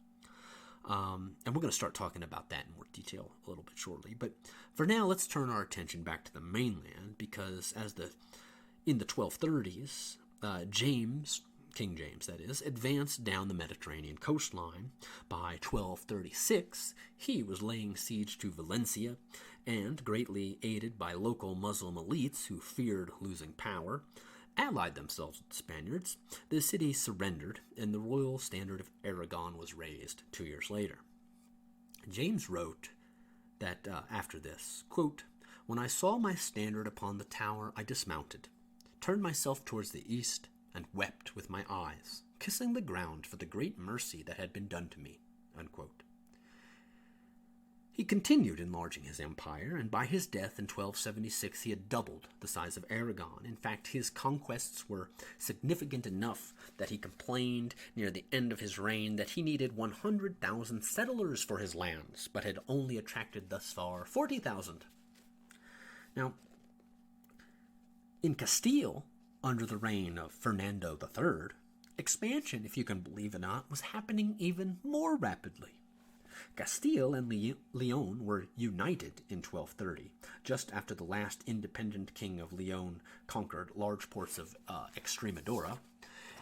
And we're going to start talking about that in more detail a little bit shortly. But for now, let's turn our attention back to the mainland, because in the 1230s, King James that is, advanced down the Mediterranean coastline. By 1236, he was laying siege to Valencia, and, greatly aided by local Muslim elites who feared losing power, allied themselves with the Spaniards. The city surrendered, and the royal standard of Aragon was raised 2 years later. James wrote that after this, quote, "When I saw my standard upon the tower, I dismounted, turned myself towards the east, and wept with my eyes, kissing the ground for the great mercy that had been done to me." Unquote. He continued enlarging his empire, and by his death in 1276 he had doubled the size of Aragon. In fact, his conquests were significant enough that he complained near the end of his reign that he needed 100,000 settlers for his lands, but had only attracted thus far 40,000. Now, in Castile, under the reign of Fernando III, expansion, if you can believe it or not, was happening even more rapidly. Castile and Leon were united in 1230, just after the last independent king of Leon conquered large ports of Extremadura.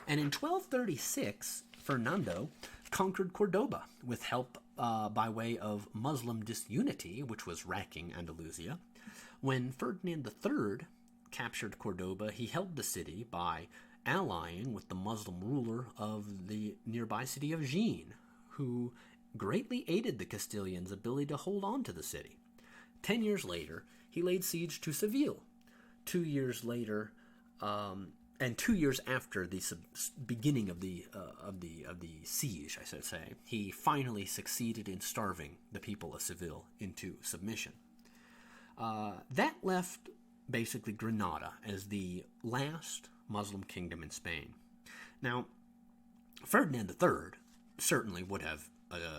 And in 1236, Fernando conquered Cordoba with help by way of Muslim disunity, which was racking Andalusia. When Ferdinand III captured Cordoba, he held the city by allying with the Muslim ruler of the nearby city of Jaén, who greatly aided the Castilians' ability to hold on to the city. 10 years later, he laid siege to Seville. 2 years later, and 2 years after the beginning of the siege, I should say, he finally succeeded in starving the people of Seville into submission. That left basically Granada as the last Muslim kingdom in Spain. Now, Ferdinand III certainly would have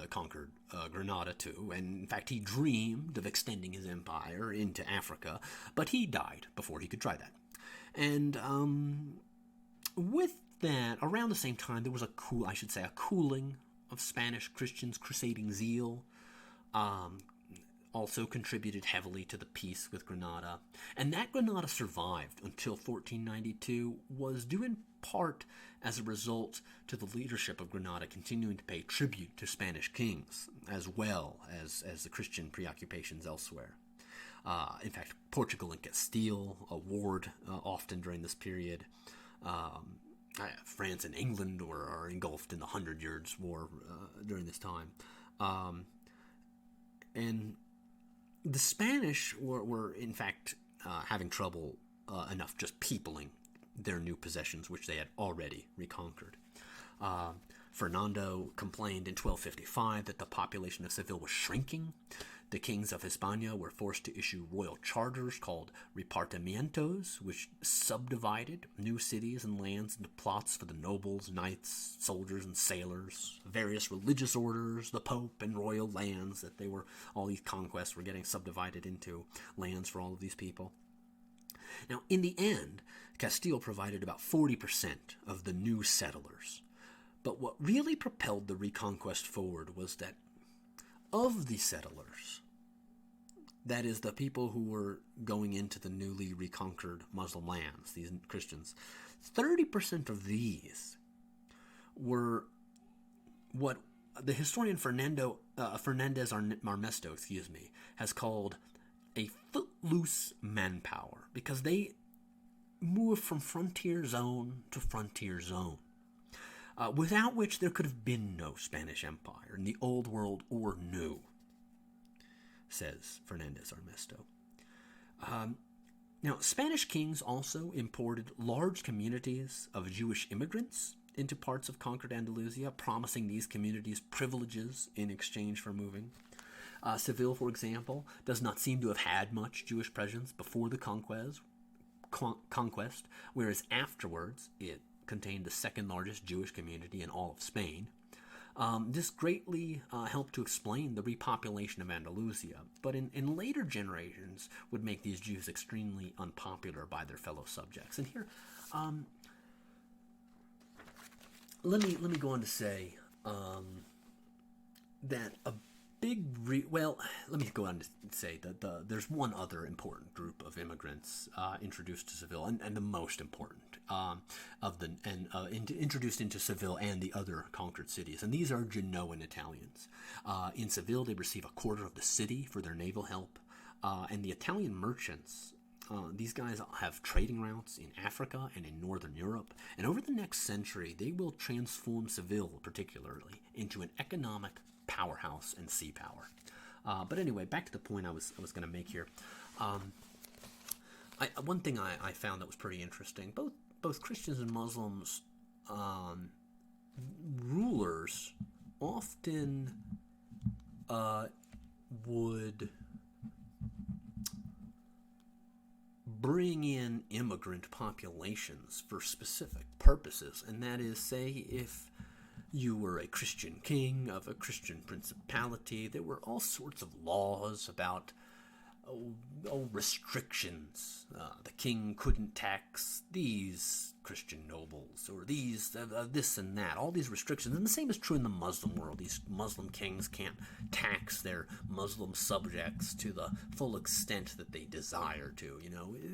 conquered Granada too, and in fact he dreamed of extending his empire into Africa, but he died before he could try that. And with that, around the same time, there was a cooling of Spanish Christians' crusading zeal. Also contributed heavily to the peace with Granada. And that Granada survived until 1492 was due in part as a result to the leadership of Granada continuing to pay tribute to Spanish kings, as well as the Christian preoccupations elsewhere. In fact, Portugal and Castile warred often during this period. France and England are engulfed in the 100 Years' War during this time. And the Spanish were in fact, having trouble enough just peopling their new possessions, which they had already reconquered. Fernando complained in 1255 that the population of Seville was shrinking. The kings of Hispania were forced to issue royal charters called repartimientos, which subdivided new cities and lands into plots for the nobles, knights, soldiers, and sailors, various religious orders, the Pope, and royal lands. All these conquests were getting subdivided into lands for all of these people. Now, in the end, Castile provided about 40% of the new settlers, But what really propelled the reconquest forward was that of the settlers, that is, the people who were going into the newly reconquered Muslim lands, these Christians, 30% of these were what the historian Fernandez Armesto, has called a footloose manpower, because they moved from frontier zone to frontier zone, without which there could have been no Spanish Empire in the Old World or New, says Fernandez Armesto. Now, Spanish kings also imported large communities of Jewish immigrants into parts of conquered Andalusia, promising these communities privileges in exchange for moving. Seville, for example, does not seem to have had much Jewish presence before the conquest, whereas afterwards it contained the second largest Jewish community in all of Spain. This greatly helped to explain the repopulation of Andalusia, but in later generations would make these Jews extremely unpopular by their fellow subjects. And here, let me go on to say that a big let me go on to say that there's one other important group of immigrants introduced to Seville, and the most important introduced into Seville and the other conquered cities, and these are Genoa Italians. In Seville, they receive a quarter of the city for their naval help, and the Italian merchants. These guys have trading routes in Africa and in Northern Europe, and over the next century, they will transform Seville, particularly, into an economic powerhouse and sea power. But anyway, back to the point I was going to make here. One thing I found that was pretty interesting: both Christians and Muslims rulers often would bring in immigrant populations for specific purposes, and that is, say, if you were a Christian king of a Christian principality, there were all sorts of laws about restrictions. The king couldn't tax these Christian nobles, or these this and that, all these restrictions. And the same is true in the Muslim world. These Muslim kings can't tax their Muslim subjects to the full extent that they desire to.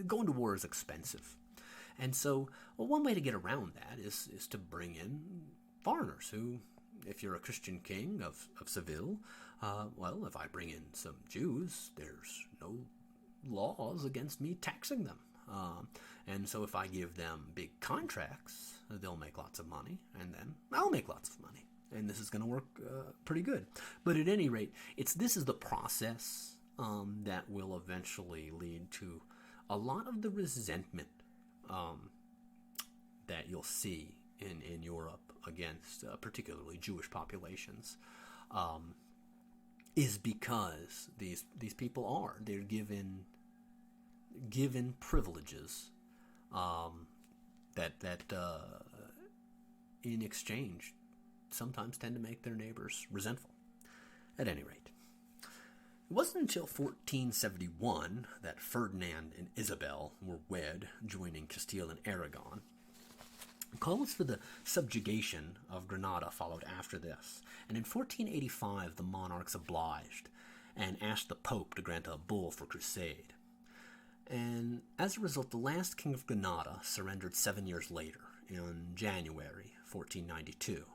Going to war is expensive. And so, one way to get around that is to bring in foreigners who, if you're a Christian king of Seville, if I bring in some Jews, there's no laws against me taxing them. And so if I give them big contracts, they'll make lots of money, and then I'll make lots of money. And this is going to work pretty good. But at any rate, this is the process that will eventually lead to a lot of the resentment that you'll see in Europe against particularly Jewish populations, is because these people they're given privileges that in exchange sometimes tend to make their neighbors resentful. At any rate, it wasn't until 1471 that Ferdinand and Isabel were wed, joining Castile and Aragon. Calls for the subjugation of Granada followed after this, and in 1485 the monarchs obliged and asked the Pope to grant a bull for crusade. And as a result, the last king of Granada surrendered 7 years later, in January 1492.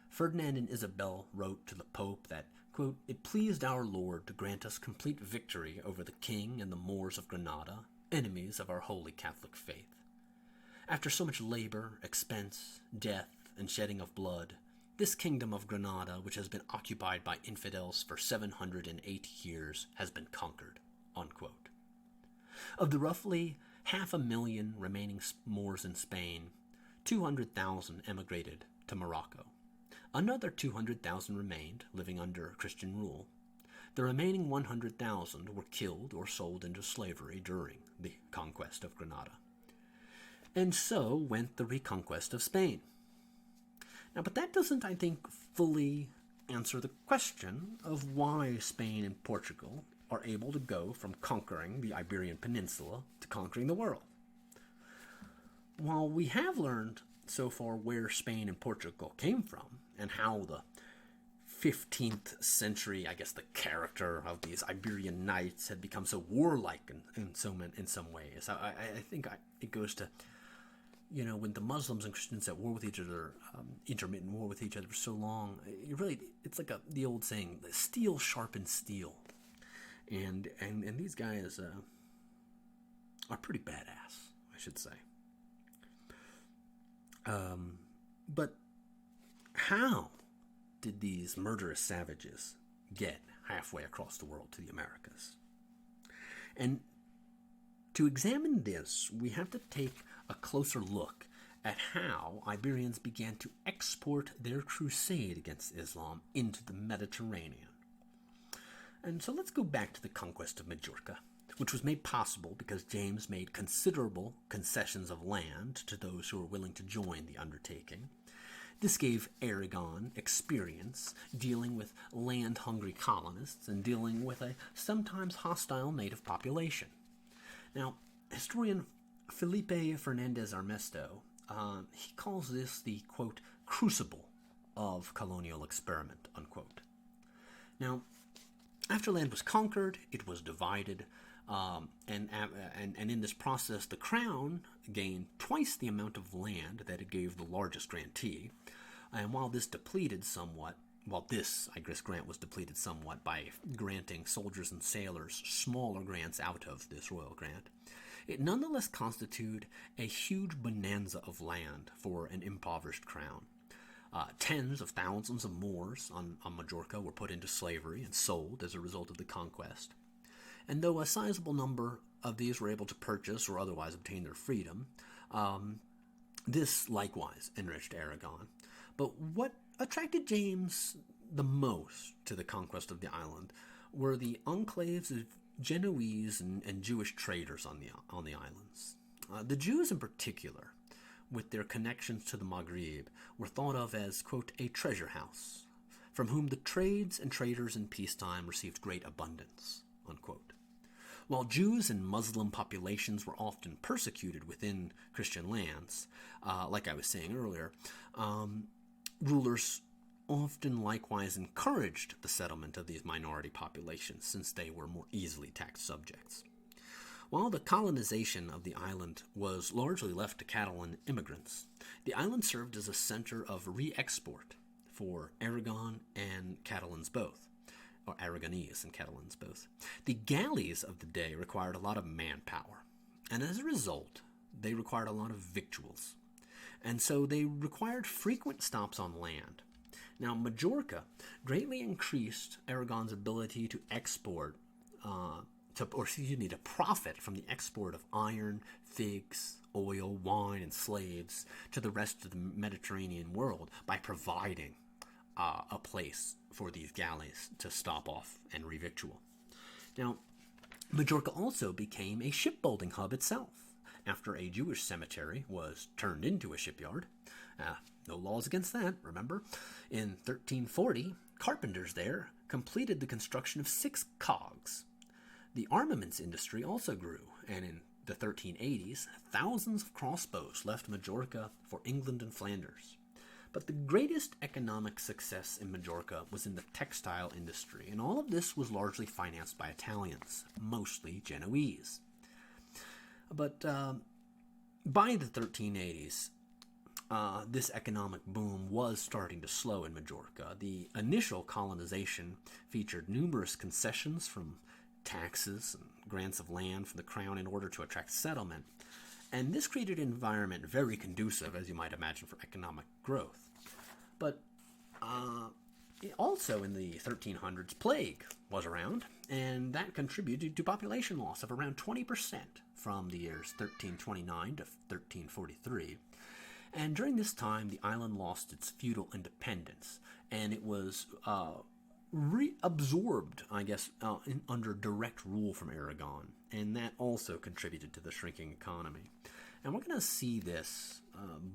Ferdinand and Isabel wrote to the Pope that, quote, "It pleased our Lord to grant us complete victory over the king and the Moors of Granada, enemies of our holy Catholic faith. After so much labor, expense, death, and shedding of blood, this kingdom of Granada, which has been occupied by infidels for 780 years, has been conquered," unquote. Of the roughly 500,000 remaining Moors in Spain, 200,000 emigrated to Morocco. Another 200,000 remained, living under Christian rule. The remaining 100,000 were killed or sold into slavery during the Conquest of Granada. And so went the reconquest of Spain. Now, but that doesn't, I think, fully answer the question of why Spain and Portugal are able to go from conquering the Iberian Peninsula to conquering the world. While we have learned so far where Spain and Portugal came from and how the 15th century, I guess, the character of these Iberian knights had become so warlike in some ways. I think it goes to, when the Muslims and Christians at war with each other, intermittent war with each other for so long, it's like the old saying, steel sharpens steel. And these guys are pretty badass, I should say. But how did these murderous savages get halfway across the world to the Americas? And to examine this, we have to take a closer look at how Iberians began to export their crusade against Islam into the Mediterranean. And so let's go back to the Conquest of Majorca, which was made possible because James made considerable concessions of land to those who were willing to join the undertaking. This gave Aragon experience dealing with land-hungry colonists and dealing with a sometimes hostile native population. Now, historian Felipe Fernandez Armesto, he calls this the, quote, crucible of colonial experiment, unquote. Now, after land was conquered, it was divided, and in this process, the crown gained twice the amount of land that it gave the largest grantee. And while this grant was depleted somewhat by granting soldiers and sailors smaller grants out of this royal grant, it nonetheless constituted a huge bonanza of land for an impoverished crown. Tens of thousands of Moors on Majorca were put into slavery and sold as a result of the conquest. And though a sizable number of these were able to purchase or otherwise obtain their freedom, this likewise enriched Aragon. But what attracted James the most to the conquest of the island were the enclaves of Genoese and Jewish traders on the islands. The Jews in particular, with their connections to the Maghreb, were thought of as, quote, a treasure house, from whom the trades and traders in peacetime received great abundance, unquote. While Jews and Muslim populations were often persecuted within Christian lands, like I was saying earlier, rulers often likewise encouraged the settlement of these minority populations since they were more easily taxed subjects. While the colonization of the island was largely left to Catalan immigrants, the island served as a center of re-export for Aragon and Catalans both, or Aragonese and Catalans both. The galleys of the day required a lot of manpower, and as a result, they required a lot of victuals. And so they required frequent stops on land. Now, Majorca greatly increased Aragon's ability to export, to profit from the export of iron, figs, oil, wine, and slaves to the rest of the Mediterranean world by providing a place for these galleys to stop off and revictual. Now, Majorca also became a shipbuilding hub itself, after a Jewish cemetery was turned into a shipyard. No laws against that, remember? In 1340, carpenters there completed the construction of 6 cogs. The armaments industry also grew, and in the 1380s, thousands of crossbows left Majorca for England and Flanders. But the greatest economic success in Majorca was in the textile industry, and all of this was largely financed by Italians, mostly Genoese. But by the 1380s, this economic boom was starting to slow in Majorca. The initial colonization featured numerous concessions from taxes and grants of land from the crown in order to attract settlement, and this created an environment very conducive, as you might imagine, for economic growth. But also in the 1300s, plague was around, and that contributed to population loss of around 20% from the years 1329 to 1343. And during this time, the island lost its feudal independence, and it was reabsorbed, under direct rule from Aragon, and that also contributed to the shrinking economy. And we're going to see this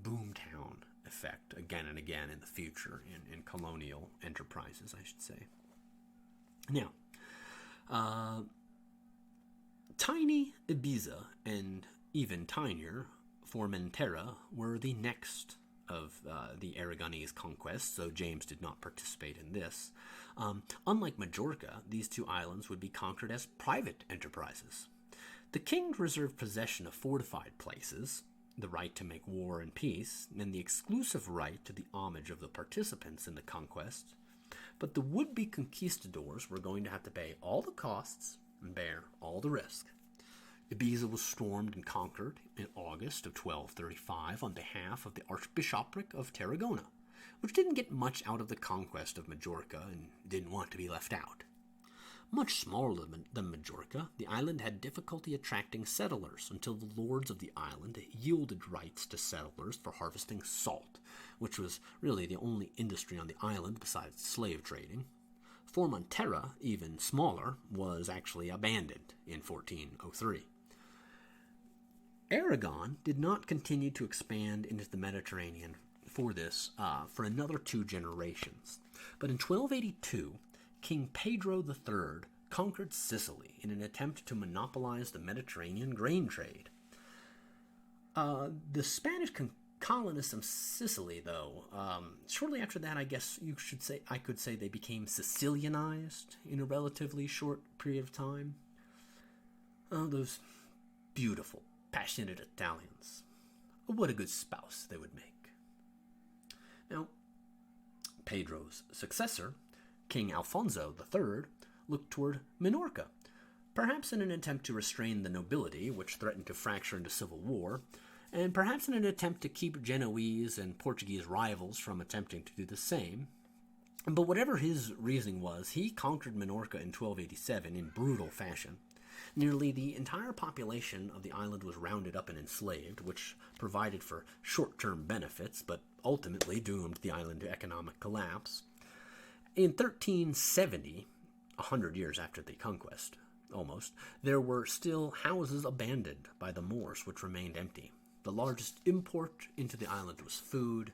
boomtown effect again and again in the future in colonial enterprises, I should say. Now, tiny Ibiza, and even tinier Formentera were the next of the Aragonese conquests, though James did not participate in this. Unlike Majorca, these two islands would be conquered as private enterprises. The king reserved possession of fortified places, the right to make war and peace, and the exclusive right to the homage of the participants in the conquest, but the would-be conquistadors were going to have to pay all the costs and bear all the risk. Ibiza was stormed and conquered in August of 1235 on behalf of the Archbishopric of Tarragona, which didn't get much out of the conquest of Majorca and didn't want to be left out. Much smaller than Majorca, the island had difficulty attracting settlers until the lords of the island yielded rights to settlers for harvesting salt, which was really the only industry on the island besides slave trading. Formentera, even smaller, was actually abandoned in 1403. Aragon did not continue to expand into the Mediterranean for another 2 generations, but in 1282, King Pedro III conquered Sicily in an attempt to monopolize the Mediterranean grain trade. The Spanish colonists of Sicily, though, shortly after that, I guess I could say they became Sicilianized in a relatively short period of time. Oh, those beautiful, passionate Italians. What a good spouse they would make. Now, Pedro's successor, King Alfonso III, looked toward Minorca, perhaps in an attempt to restrain the nobility, which threatened to fracture into civil war, and perhaps in an attempt to keep Genoese and Portuguese rivals from attempting to do the same. But whatever his reasoning was, he conquered Minorca in 1287 in brutal fashion. Nearly the entire population of the island was rounded up and enslaved, which provided for short-term benefits, but ultimately doomed the island to economic collapse. In 1370, 100 years after the conquest, almost, there were still houses abandoned by the Moors which remained empty. The largest import into the island was food.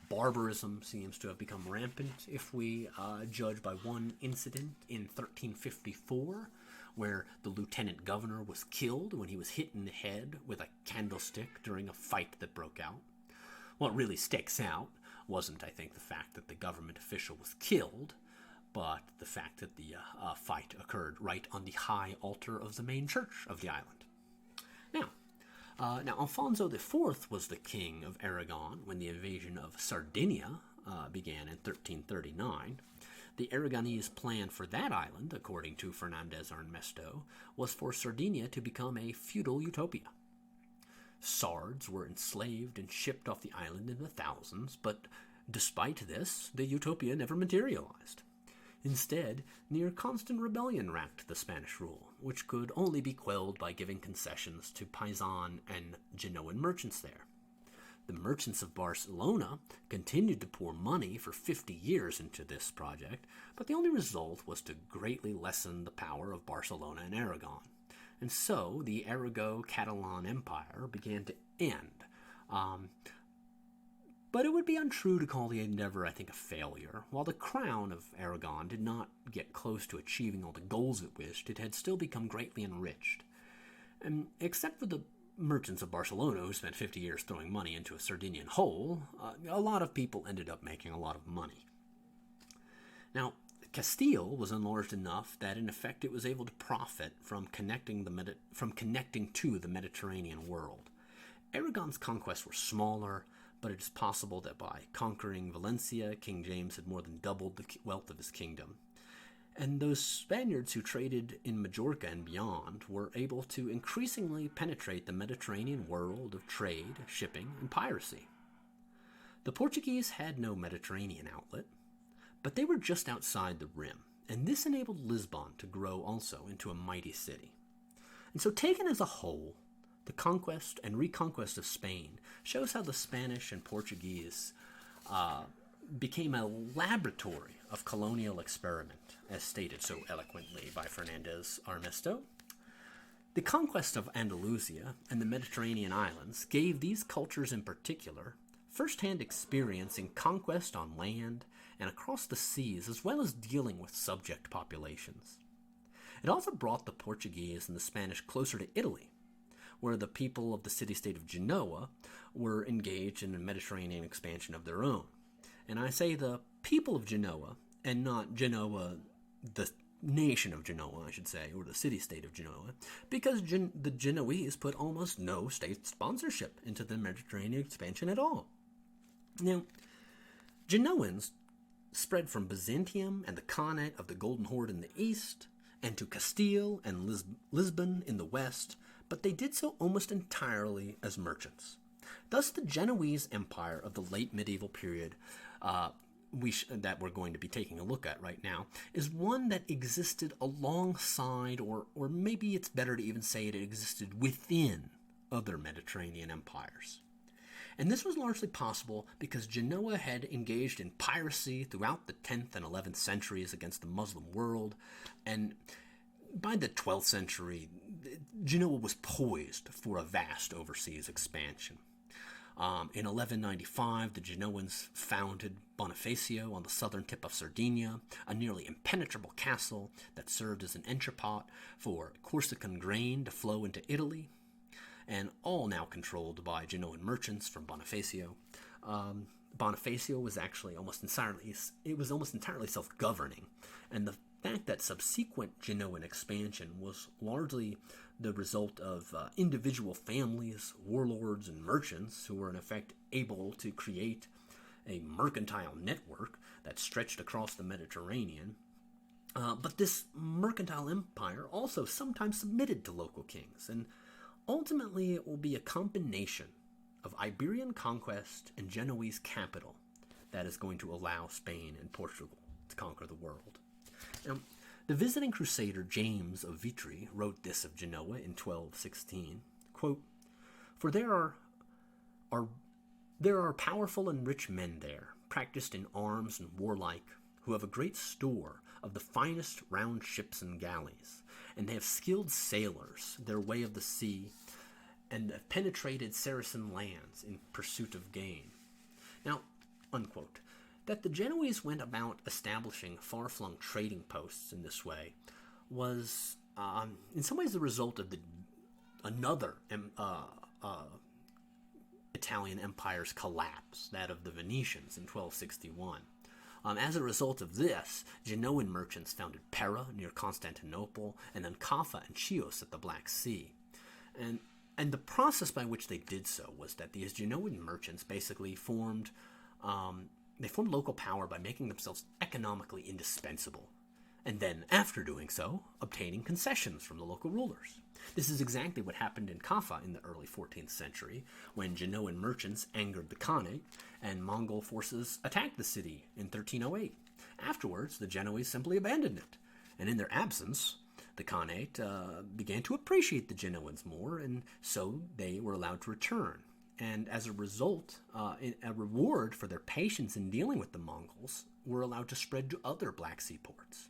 Barbarism seems to have become rampant if we judge by one incident in 1354, where the lieutenant governor was killed when he was hit in the head with a candlestick during a fight that broke out. What really sticks out wasn't, I think, the fact that the government official was killed, but the fact that the fight occurred right on the high altar of the main church of the island. Now, Alfonso IV was the king of Aragon when the invasion of Sardinia began in 1339. The Aragonese plan for that island, according to Fernandez Armesto, was for Sardinia to become a feudal utopia. Sards were enslaved and shipped off the island in the thousands, but despite this, the utopia never materialized. Instead, near constant rebellion racked the Spanish rule, which could only be quelled by giving concessions to Paisan and Genoan merchants there. The merchants of Barcelona continued to pour money for 50 years into this project, but the only result was to greatly lessen the power of Barcelona and Aragon. And so the Arago-Catalan Empire began to end. But it would be untrue to call the endeavor, I think, a failure. While the crown of Aragon did not get close to achieving all the goals it wished, it had still become greatly enriched. And except for the merchants of Barcelona who spent 50 years throwing money into a Sardinian hole, a lot of people ended up making a lot of money. Now, Castile was enlarged enough that in effect it was able to profit from connecting to the Mediterranean world. Aragon's conquests were smaller, but it is possible that by conquering Valencia, King James had more than doubled the wealth of his kingdom. And those Spaniards who traded in Majorca and beyond were able to increasingly penetrate the Mediterranean world of trade, shipping, and piracy. The Portuguese had no Mediterranean outlet, but they were just outside the rim, and this enabled Lisbon to grow also into a mighty city. And so taken as a whole, the conquest and reconquest of Spain shows how the Spanish and Portuguese became a laboratory of colonial experiment, as stated so eloquently by Fernandez Armesto. The conquest of Andalusia and the Mediterranean islands gave these cultures in particular first-hand experience in conquest on land and across the seas, as well as dealing with subject populations. It also brought the Portuguese and the Spanish closer to Italy, where the people of the city-state of Genoa were engaged in a Mediterranean expansion of their own. And I say the people of Genoa, and not Genoa, the nation of Genoa, I should say, or the city-state of Genoa, because the Genoese put almost no state sponsorship into the Mediterranean expansion at all. Now, Genoans spread from Byzantium and the Khanate of the Golden Horde in the east, and to Castile and Lisbon in the west, but they did so almost entirely as merchants. Thus, the Genoese Empire of the late medieval period that we're going to be taking a look at right now is one that existed alongside, or maybe it's better to even say it existed within, other Mediterranean empires. And this was largely possible because Genoa had engaged in piracy throughout the 10th and 11th centuries against the Muslim world, and by the 12th century, Genoa was poised for a vast overseas expansion. In 1195, the Genoans founded Bonifacio on the southern tip of Sardinia, a nearly impenetrable castle that served as an entrepot for Corsican grain to flow into Italy, and all now controlled by Genoan merchants from Bonifacio. Bonifacio was actually almost entirely self-governing, and the fact that subsequent Genoan expansion was largely the result of individual families, warlords, and merchants who were in effect able to create a mercantile network that stretched across the Mediterranean. But this mercantile empire also sometimes submitted to local kings, and ultimately it will be a combination of Iberian conquest and Genoese capital that is going to allow Spain and Portugal to conquer the world. Now, the visiting crusader James of Vitry wrote this of Genoa in 1216, quote, "For there are powerful and rich men there, practiced in arms and warlike, who have a great store of the finest round ships and galleys, and they have skilled sailors their way of the sea, and have penetrated Saracen lands in pursuit of gain." Now, unquote. That the Genoese went about establishing far-flung trading posts in this way was, in some ways, the result of another Italian empire's collapse, that of the Venetians in 1261. As a result of this, Genoan merchants founded Pera near Constantinople, and then Kaffa and Chios at the Black Sea. And the process by which they did so was that these Genoan merchants basically formed local power by making themselves economically indispensable, and then, after doing so, obtaining concessions from the local rulers. This is exactly what happened in Kaffa in the early 14th century, when Genoan merchants angered the Khanate, and Mongol forces attacked the city in 1308. Afterwards, the Genoese simply abandoned it, and in their absence, the Khanate began to appreciate the Genoans more, and so they were allowed to return. And as a result, a reward for their patience in dealing with the Mongols, were allowed to spread to other Black Sea ports.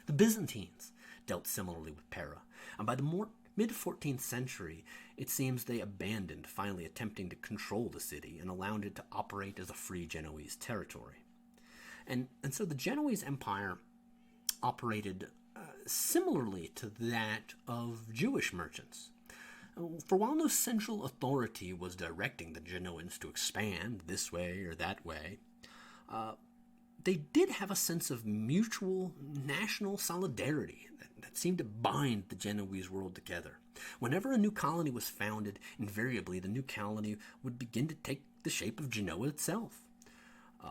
The Byzantines dealt similarly with Pera, and by the mid-14th century, it seems they abandoned finally attempting to control the city and allowed it to operate as a free Genoese territory. And so the Genoese Empire operated similarly to that of Jewish merchants. For while no central authority was directing the Genoans to expand this way or that way, they did have a sense of mutual national solidarity that seemed to bind the Genoese world together. Whenever a new colony was founded, invariably the new colony would begin to take the shape of Genoa itself.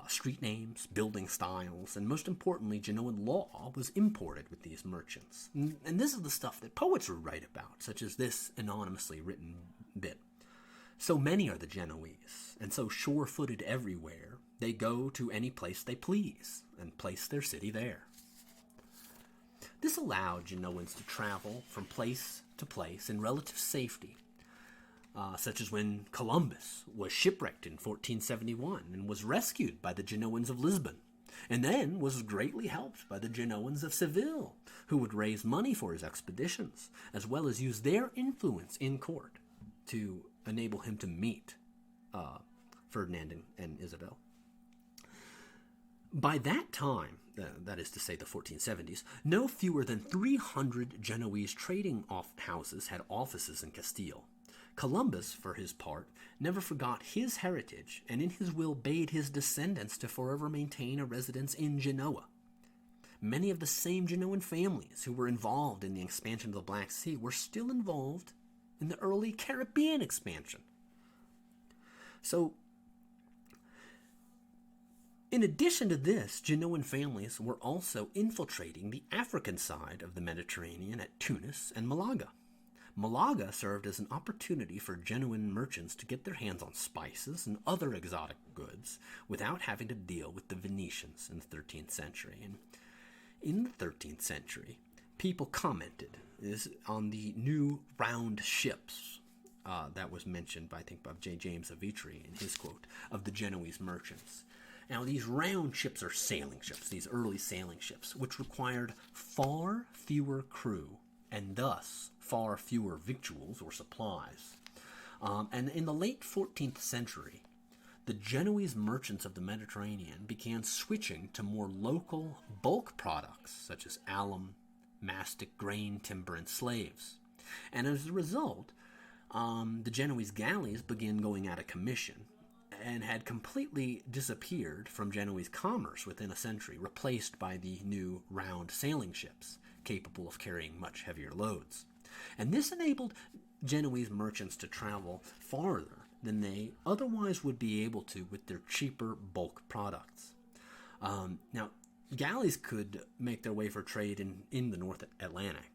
Street names, building styles, and most importantly, Genoan law was imported with these merchants. And this is the stuff that poets would write about, such as this anonymously written bit. "So many are the Genoese, and so sure-footed everywhere, they go to any place they please, and place their city there." This allowed Genoans to travel from place to place in relative safety, such as when Columbus was shipwrecked in 1471 and was rescued by the Genoans of Lisbon, and then was greatly helped by the Genoans of Seville, who would raise money for his expeditions, as well as use their influence in court to enable him to meet Ferdinand and Isabel. By that time, that is to say the 1470s, no fewer than 300 Genoese trading houses had offices in Castile. Columbus, for his part, never forgot his heritage, and in his will bade his descendants to forever maintain a residence in Genoa. Many of the same Genoan families who were involved in the expansion of the Black Sea were still involved in the early Caribbean expansion. So, in addition to this, Genoan families were also infiltrating the African side of the Mediterranean at Tunis and Malaga. Malaga served as an opportunity for Genoan merchants to get their hands on spices and other exotic goods without having to deal with the Venetians in the 13th century. And in the 13th century, people commented on the new round ships that was mentioned by, I think, by J. James of Vitry in his quote of the Genoese merchants. Now, these round ships are sailing ships, these early sailing ships, which required far fewer crew and thus far fewer victuals or supplies. And in the late 14th century, the Genoese merchants of the Mediterranean began switching to more local bulk products such as alum, mastic, grain, timber, and slaves. And as a result, the Genoese galleys began going out of commission and had completely disappeared from Genoese commerce within a century, replaced by the new round sailing ships, capable of carrying much heavier loads. And this enabled Genoese merchants to travel farther than they otherwise would be able to with their cheaper bulk products. Now, galleys could make their way for trade in the North Atlantic,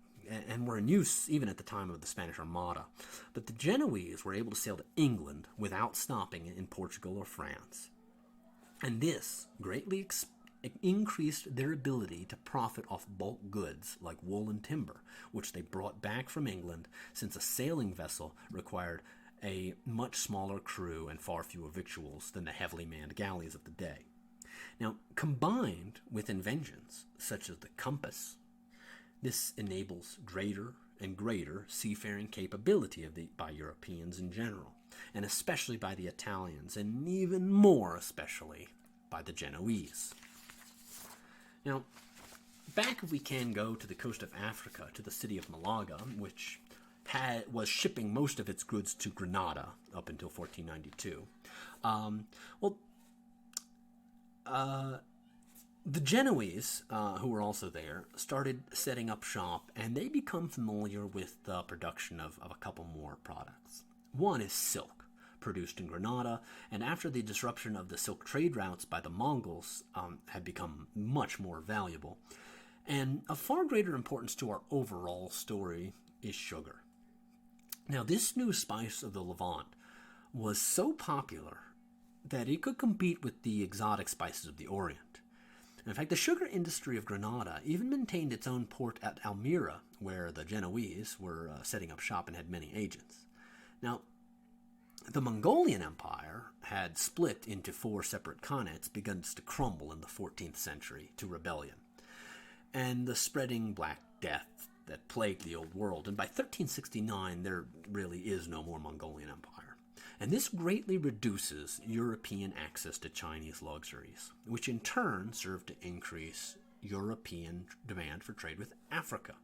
and were in use even at the time of the Spanish Armada. But the Genoese were able to sail to England without stopping in Portugal or France. And this greatly increased their ability to profit off bulk goods like wool and timber, which they brought back from England, since a sailing vessel required a much smaller crew and far fewer victuals than the heavily manned galleys of the day. Now, combined with inventions such as the compass, this enables greater and greater seafaring capability by Europeans in general, and especially by the Italians, and even more especially by the Genoese. Now, back if we can go to the coast of Africa, to the city of Malaga, which was shipping most of its goods to Granada up until 1492. The Genoese, who were also there, started setting up shop, and they become familiar with the production of a couple more products. One is silk, produced in Granada, and after the disruption of the silk trade routes by the Mongols had become much more valuable. And of far greater importance to our overall story is sugar. Now, this new spice of the Levant was so popular that it could compete with the exotic spices of the Orient. In fact, the sugar industry of Granada even maintained its own port at Almira, where the Genoese were setting up shop and had many agents. Now, the Mongolian Empire had split into 4 separate khanates, begun to crumble in the 14th century to rebellion, and the spreading Black Death that plagued the old world. And by 1369, there really is no more Mongolian Empire. And this greatly reduces European access to Chinese luxuries, which in turn served to increase European demand for trade with Africa.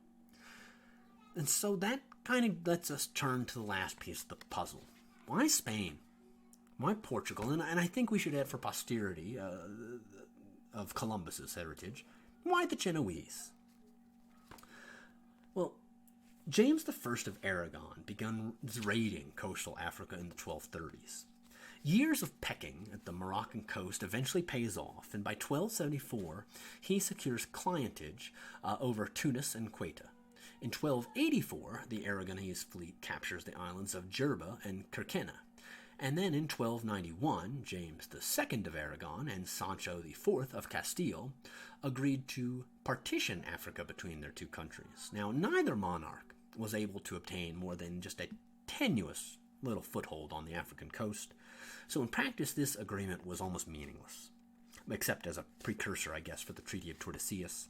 And so that kind of lets us turn to the last piece of the puzzle. Why Spain? Why Portugal? And I think we should add for posterity of Columbus's heritage, why the Genoese? Well, James I of Aragon began raiding coastal Africa in the 1230s. Years of pecking at the Moroccan coast eventually pays off, and by 1274 he secures clientage over Tunis and Ceuta. In 1284, the Aragonese fleet captures the islands of Jerba and Carquena. And then in 1291, James II of Aragon and Sancho IV of Castile agreed to partition Africa between their two countries. Now, neither monarch was able to obtain more than just a tenuous little foothold on the African coast, so in practice this agreement was almost meaningless, except as a precursor, I guess, for the Treaty of Tordesillas,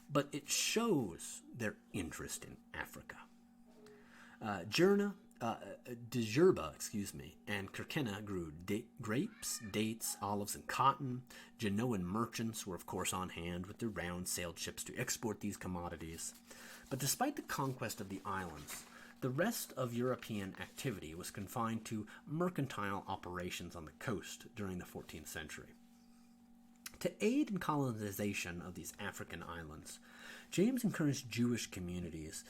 but it shows their interest in Africa. Genoa Djerba, and Kirkena grew grapes, dates, olives, and cotton. Genoan merchants were, of course, on hand with their round-sailed ships to export these commodities. But despite the conquest of the islands, the rest of European activity was confined to mercantile operations on the coast during the 14th century. To aid in colonization of these African islands, James encouraged Jewish communities,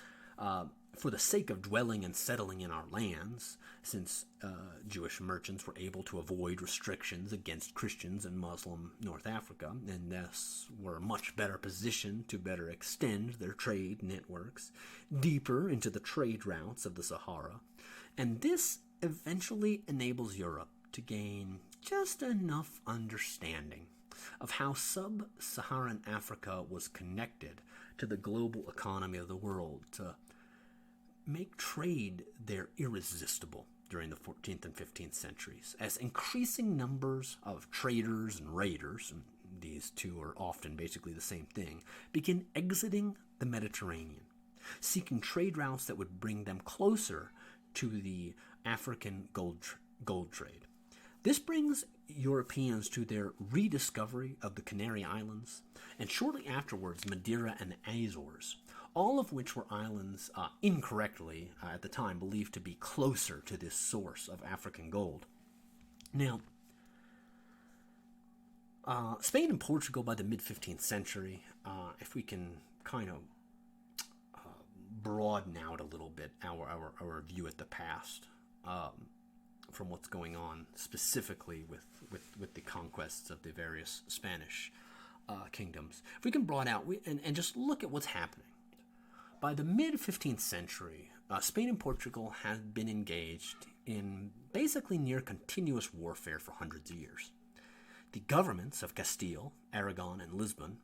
for the sake of dwelling and settling in our lands, since Jewish merchants were able to avoid restrictions against Christians in Muslim North Africa, and thus were much better positioned to better extend their trade networks deeper into the trade routes of the Sahara. And this eventually enables Europe to gain just enough understanding of how sub-Saharan Africa was connected to the global economy of the world to make trade there irresistible during the 14th and 15th centuries, as increasing numbers of traders and raiders, and these two are often basically the same thing, begin exiting the Mediterranean, seeking trade routes that would bring them closer to the African gold trade. This brings Europeans to their rediscovery of the Canary Islands, and shortly afterwards Madeira and the Azores, all of which were islands incorrectly at the time believed to be closer to this source of African gold. Now, Spain and Portugal by the mid-15th century, if we can kind of broaden out a little bit our view at the past, from what's going on specifically with the conquests of the various Spanish kingdoms. If we can broaden out and just look at what's happening. By the mid-15th century, Spain and Portugal had been engaged in basically near continuous warfare for hundreds of years. The governments of Castile, Aragon, and Lisbon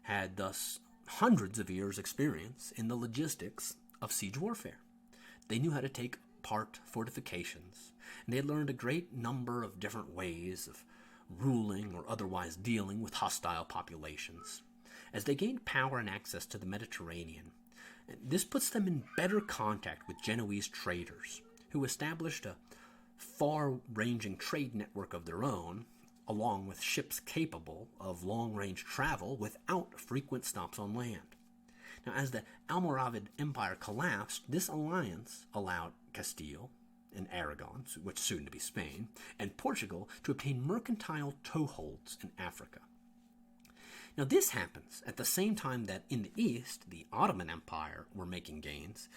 had thus hundreds of years' experience in the logistics of siege warfare. They knew how to take apart fortifications, and they had learned a great number of different ways of ruling or otherwise dealing with hostile populations. As they gained power and access to the Mediterranean, this puts them in better contact with Genoese traders, who established a far-ranging trade network of their own, along with ships capable of long-range travel without frequent stops on land. Now, as the Almoravid Empire collapsed, this alliance allowed Castile and Aragon, which soon to be Spain, and Portugal to obtain mercantile toeholds in Africa. Now, this happens at the same time that in the east, the Ottoman Empire were making gains,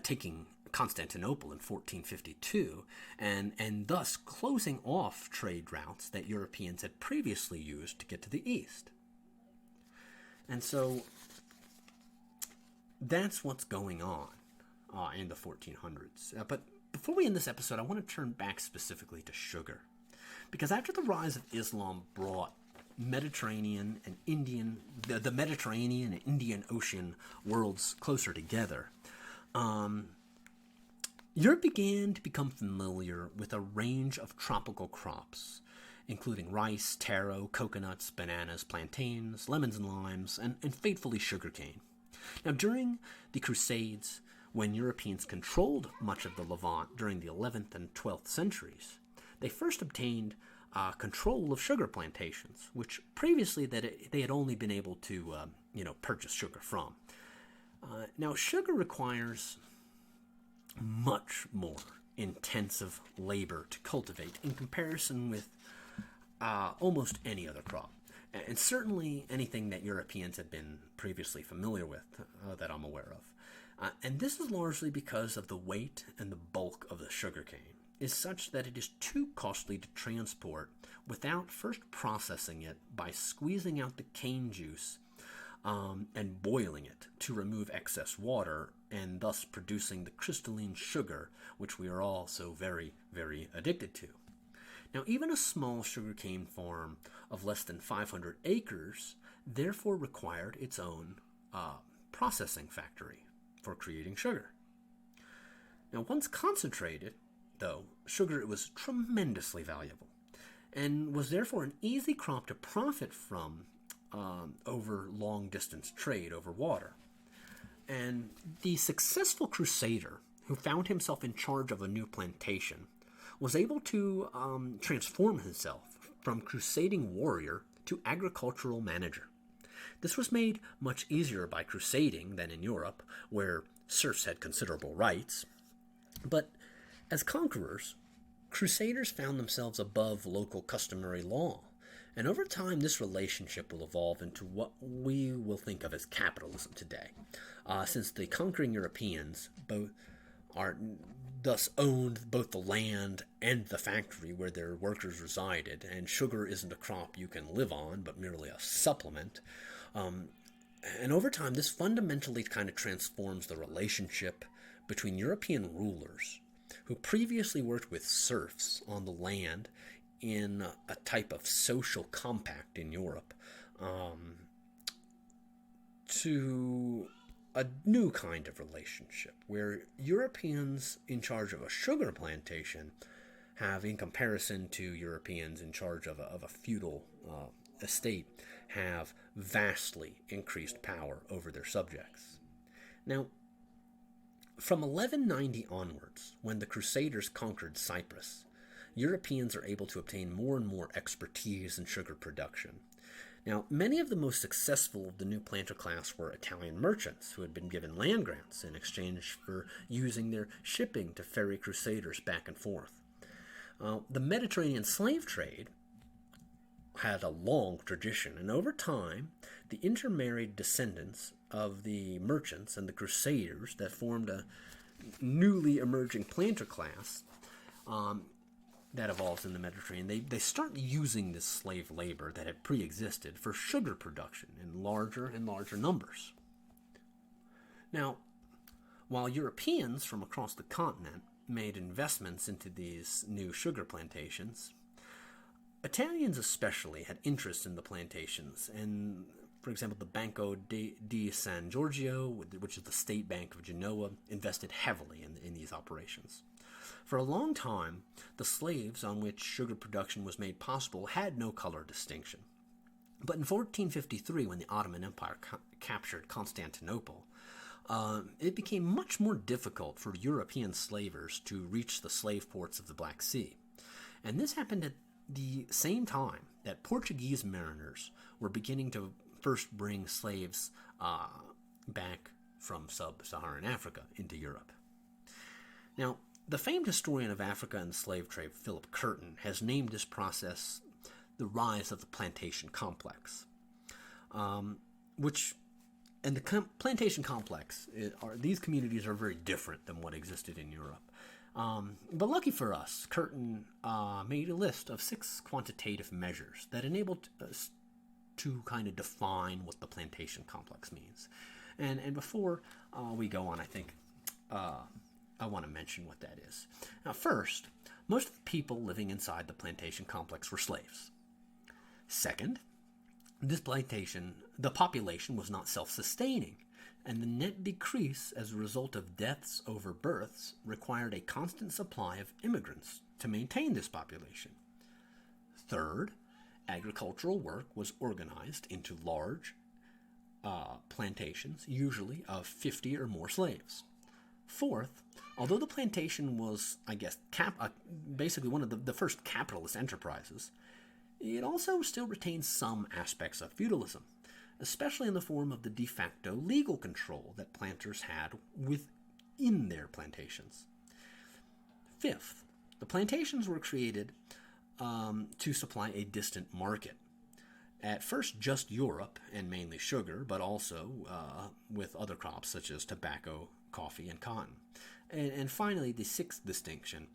taking Constantinople in 1452, and thus closing off trade routes that Europeans had previously used to get to the east. And so that's what's going on in the 1400s. But before we end this episode, I want to turn back specifically to sugar. Because after the rise of Islam brought Mediterranean and the Mediterranean and Indian Ocean worlds closer together, Europe began to become familiar with a range of tropical crops, including rice, taro, coconuts, bananas, plantains, lemons and limes, and fatefully sugarcane. Now, during the Crusades, when Europeans controlled much of the Levant during the 11th and 12th centuries, they first obtained control of sugar plantations, which previously they had only been able to purchase sugar from. Now, sugar requires much more intensive labor to cultivate in comparison with almost any other crop, and certainly anything that Europeans had been previously familiar with that I'm aware of. And this is largely because of the weight and the bulk of the sugarcane is such that it is too costly to transport without first processing it by squeezing out the cane juice and boiling it to remove excess water, and thus producing the crystalline sugar which we are all so very, very addicted to. Now, even a small sugarcane farm of less than 500 acres therefore required its own processing factory for creating sugar. Now, once concentrated, though, sugar was tremendously valuable and was therefore an easy crop to profit from over long-distance trade over water. And the successful crusader who found himself in charge of a new plantation, was able to transform himself from crusading warrior to agricultural manager. This was made much easier by crusading than in Europe, where serfs had considerable rights. But as conquerors, crusaders found themselves above local customary law, and over time this relationship will evolve into what we will think of as capitalism today, since the conquering Europeans thus owned both the land and the factory where their workers resided, and sugar isn't a crop you can live on, but merely a supplement. And over time, this fundamentally kind of transforms the relationship between European rulers, who previously worked with serfs on the land in a type of social compact in Europe, to a new kind of relationship, where Europeans in charge of a sugar plantation have, in comparison to Europeans in charge of a feudal estate, have vastly increased power over their subjects. Now, from 1190 onwards, when the Crusaders conquered Cyprus, Europeans are able to obtain more and more expertise in sugar production. Now, many of the most successful of the new planter class were Italian merchants who had been given land grants in exchange for using their shipping to ferry crusaders back and forth. The Mediterranean slave trade had a long tradition, and over time, the intermarried descendants of the merchants and the crusaders that formed a newly emerging planter class that evolves in the Mediterranean, they start using this slave labor that had pre-existed for sugar production in larger and larger numbers. Now, while Europeans from across the continent made investments into these new sugar plantations, Italians especially had interest in the plantations, and for example, the Banco di San Giorgio, which is the state bank of Genoa, invested heavily in these operations. For a long time, the slaves on which sugar production was made possible had no color distinction. But in 1453, when the Ottoman Empire captured Constantinople, it became much more difficult for European slavers to reach the slave ports of the Black Sea. And this happened at the same time that Portuguese mariners were beginning to first bring slaves back from sub-Saharan Africa into Europe. Now, the famed historian of Africa and the slave trade, Philip Curtin, has named this process the rise of the plantation complex, plantation complex, these communities are very different than what existed in Europe. But lucky for us, Curtin made a list of 6 quantitative measures that enabled us to kind of define what the plantation complex means. And before we go on, I think I want to mention what that is. Now, first, most of the people living inside the plantation complex were slaves. Second, the population was not self-sustaining, and the net decrease as a result of deaths over births required a constant supply of immigrants to maintain this population. Third, agricultural work was organized into large plantations, usually of 50 or more slaves. Fourth, although the plantation was, basically one of the first capitalist enterprises, it also still retained some aspects of feudalism, especially in the form of the de facto legal control that planters had within their plantations. Fifth, the plantations were created to supply a distant market. At first, just Europe, and mainly sugar, but also with other crops such as tobacco, coffee, and cotton. And finally, the sixth distinction,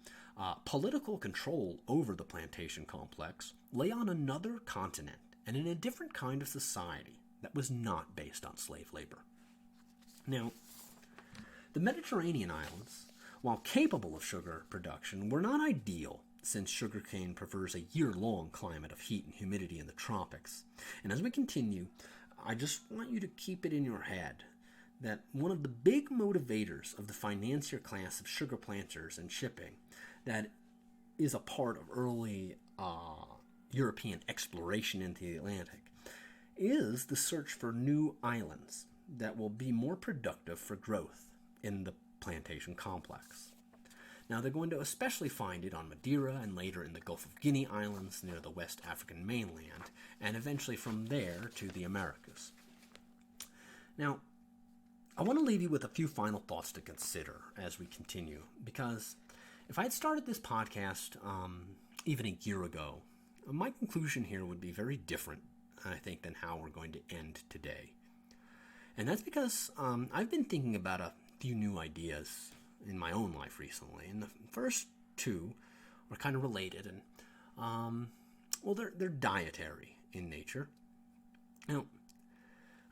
political control over the plantation complex lay on another continent and in a different kind of society that was not based on slave labor. Now, the Mediterranean islands, while capable of sugar production, were not ideal, since sugarcane prefers a year-long climate of heat and humidity in the tropics. And as we continue, I just want you to keep it in your head that one of the big motivators of the financier class of sugar planters and shipping that is a part of early European exploration into the Atlantic is the search for new islands that will be more productive for growth in the plantation complex. Now, they're going to especially find it on Madeira and later in the Gulf of Guinea Islands near the West African mainland, and eventually from there to the Americas. Now, I want to leave you with a few final thoughts to consider as we continue, because if I had started this podcast even a year ago, my conclusion here would be very different, I think, than how we're going to end today. And that's because I've been thinking about a few new ideas in my own life recently, and the first two are kind of related, and they're dietary in nature. Now,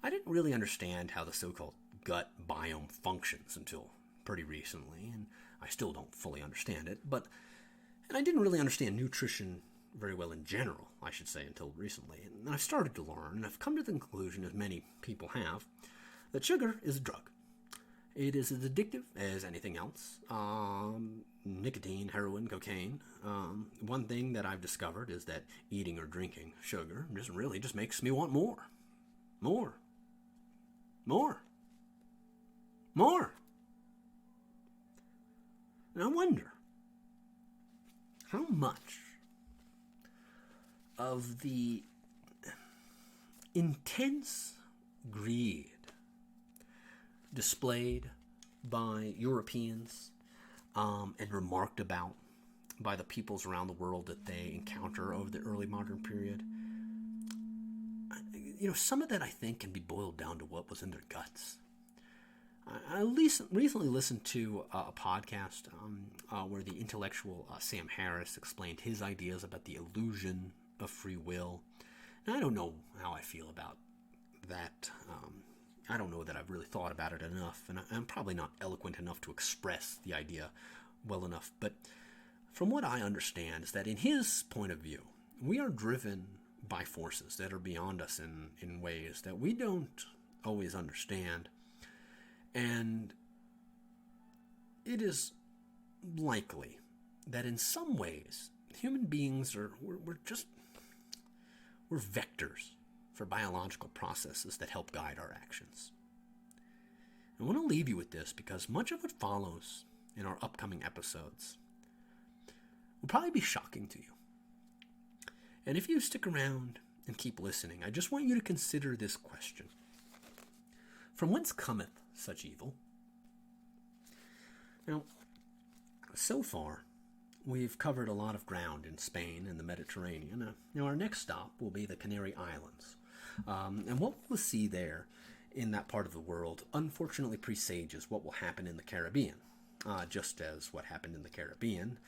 I didn't really understand how the so-called gut biome functions until pretty recently, and I still don't fully understand it, and I didn't really understand nutrition very well in general, I should say, until recently. And I've started to learn, and I've come to the conclusion, as many people have, that sugar is a drug. It is as addictive as anything else. Nicotine, heroin, cocaine. One thing that I've discovered is that eating or drinking sugar just makes me want more. More. More. More. And I wonder how much of the intense greed displayed by Europeans and remarked about by the peoples around the world that they encounter over the early modern period, some of that I think can be boiled down to what was in their guts. I recently listened to a podcast where the intellectual Sam Harris explained his ideas about the illusion of free will. And I don't know how I feel about that. I don't know that I've really thought about it enough, and I'm probably not eloquent enough to express the idea well enough. But from what I understand is that in his point of view, we are driven by forces that are beyond us in ways that we don't always understand. And it is likely that in some ways, human beings we're vectors for biological processes that help guide our actions. I want to leave you with this because much of what follows in our upcoming episodes will probably be shocking to you. And if you stick around and keep listening, I just want you to consider this question. From whence cometh such evil? Now, so far, we've covered a lot of ground in Spain and the Mediterranean. Now, our next stop will be the Canary Islands. And what we'll see there in that part of the world, unfortunately, presages what will happen in the Caribbean, just as what happened in the Caribbean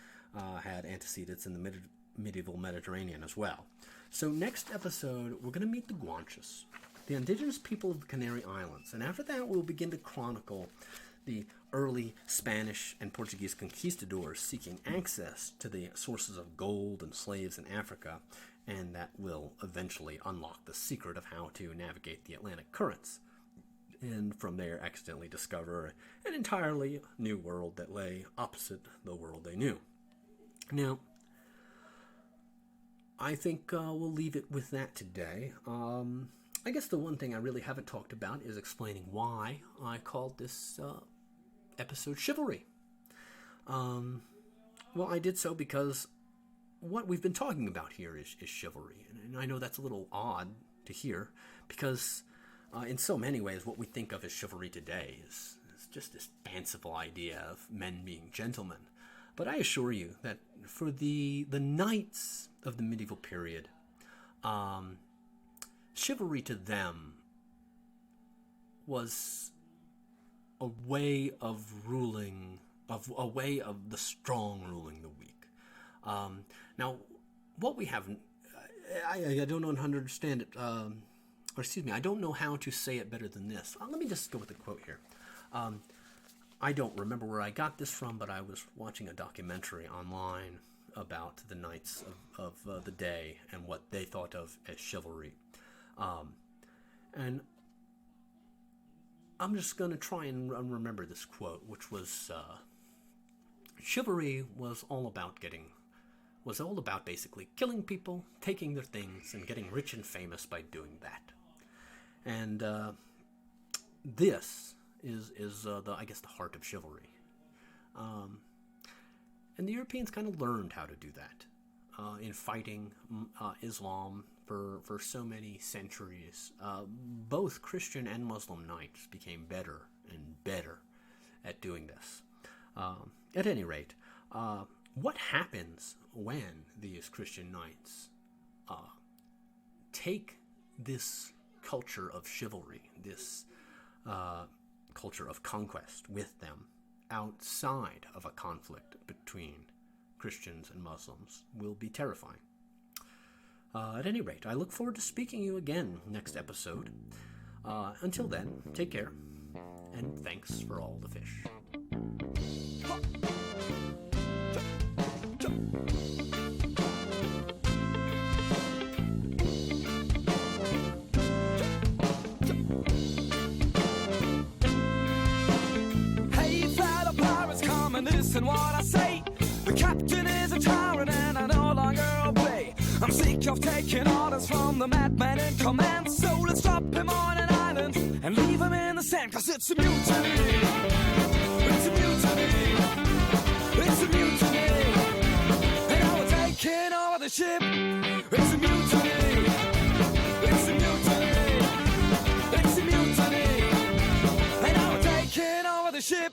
had antecedents in the medieval Mediterranean as well. So next episode, we're going to meet the Guanches, the indigenous people of the Canary Islands. And after that, we'll begin to chronicle the early Spanish and Portuguese conquistadors seeking access to the sources of gold and slaves in Africa, and that will eventually unlock the secret of how to navigate the Atlantic currents, and from there accidentally discover an entirely new world that lay opposite the world they knew. Now, I think we'll leave it with that today. I guess the one thing I really haven't talked about is explaining why I called this episode Chivalry. Well, I did so because what we've been talking about here is chivalry. And I know that's a little odd to hear because in so many ways what we think of as chivalry today is just this fanciful idea of men being gentlemen. But I assure you that for the knights of the medieval period, chivalry to them was a way of ruling, a way of the strong ruling the weak. Now, what we have, I don't know how to understand it, I don't know how to say it better than this. Let me just go with a quote here. I don't remember where I got this from, but I was watching a documentary online about the knights of the day and what they thought of as chivalry. And I'm just going to try and remember this quote, which was, chivalry was all about basically killing people, taking their things, and getting rich and famous by doing that. And this is the heart of chivalry. And the Europeans kind of learned how to do that in fighting Islam for so many centuries. Both Christian and Muslim knights became better and better at doing this. At any rate, what happens when these Christian knights take this culture of chivalry, this culture of conquest with them outside of a conflict between Christians and Muslims will be terrifying. At any rate, I look forward to speaking to you again next episode. Until then, take care, and thanks for all the fish. Listen what I say. The captain is a tyrant and I no longer obey. I'm sick of taking orders from the madman in command. So let's drop him on an island and leave him in the sand. Cause it's a mutiny. It's a mutiny. It's a mutiny. And now we're taking over the ship. It's a mutiny. It's a mutiny. It's a mutiny. And now we're taking over the ship.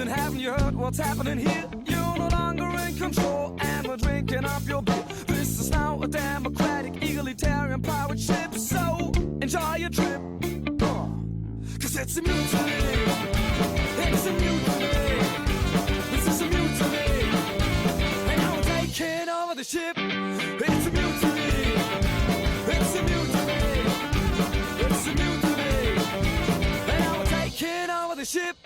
Haven't you heard what's happening here? You're no longer in control and we're drinking up your beer. This is now a democratic, egalitarian pirate ship. So enjoy your trip, cause it's a mutiny. It's a mutiny. This is a mutiny. And now we're taking over the ship. It's a mutiny. It's a mutiny. It's a mutiny. And now we're taking over the ship.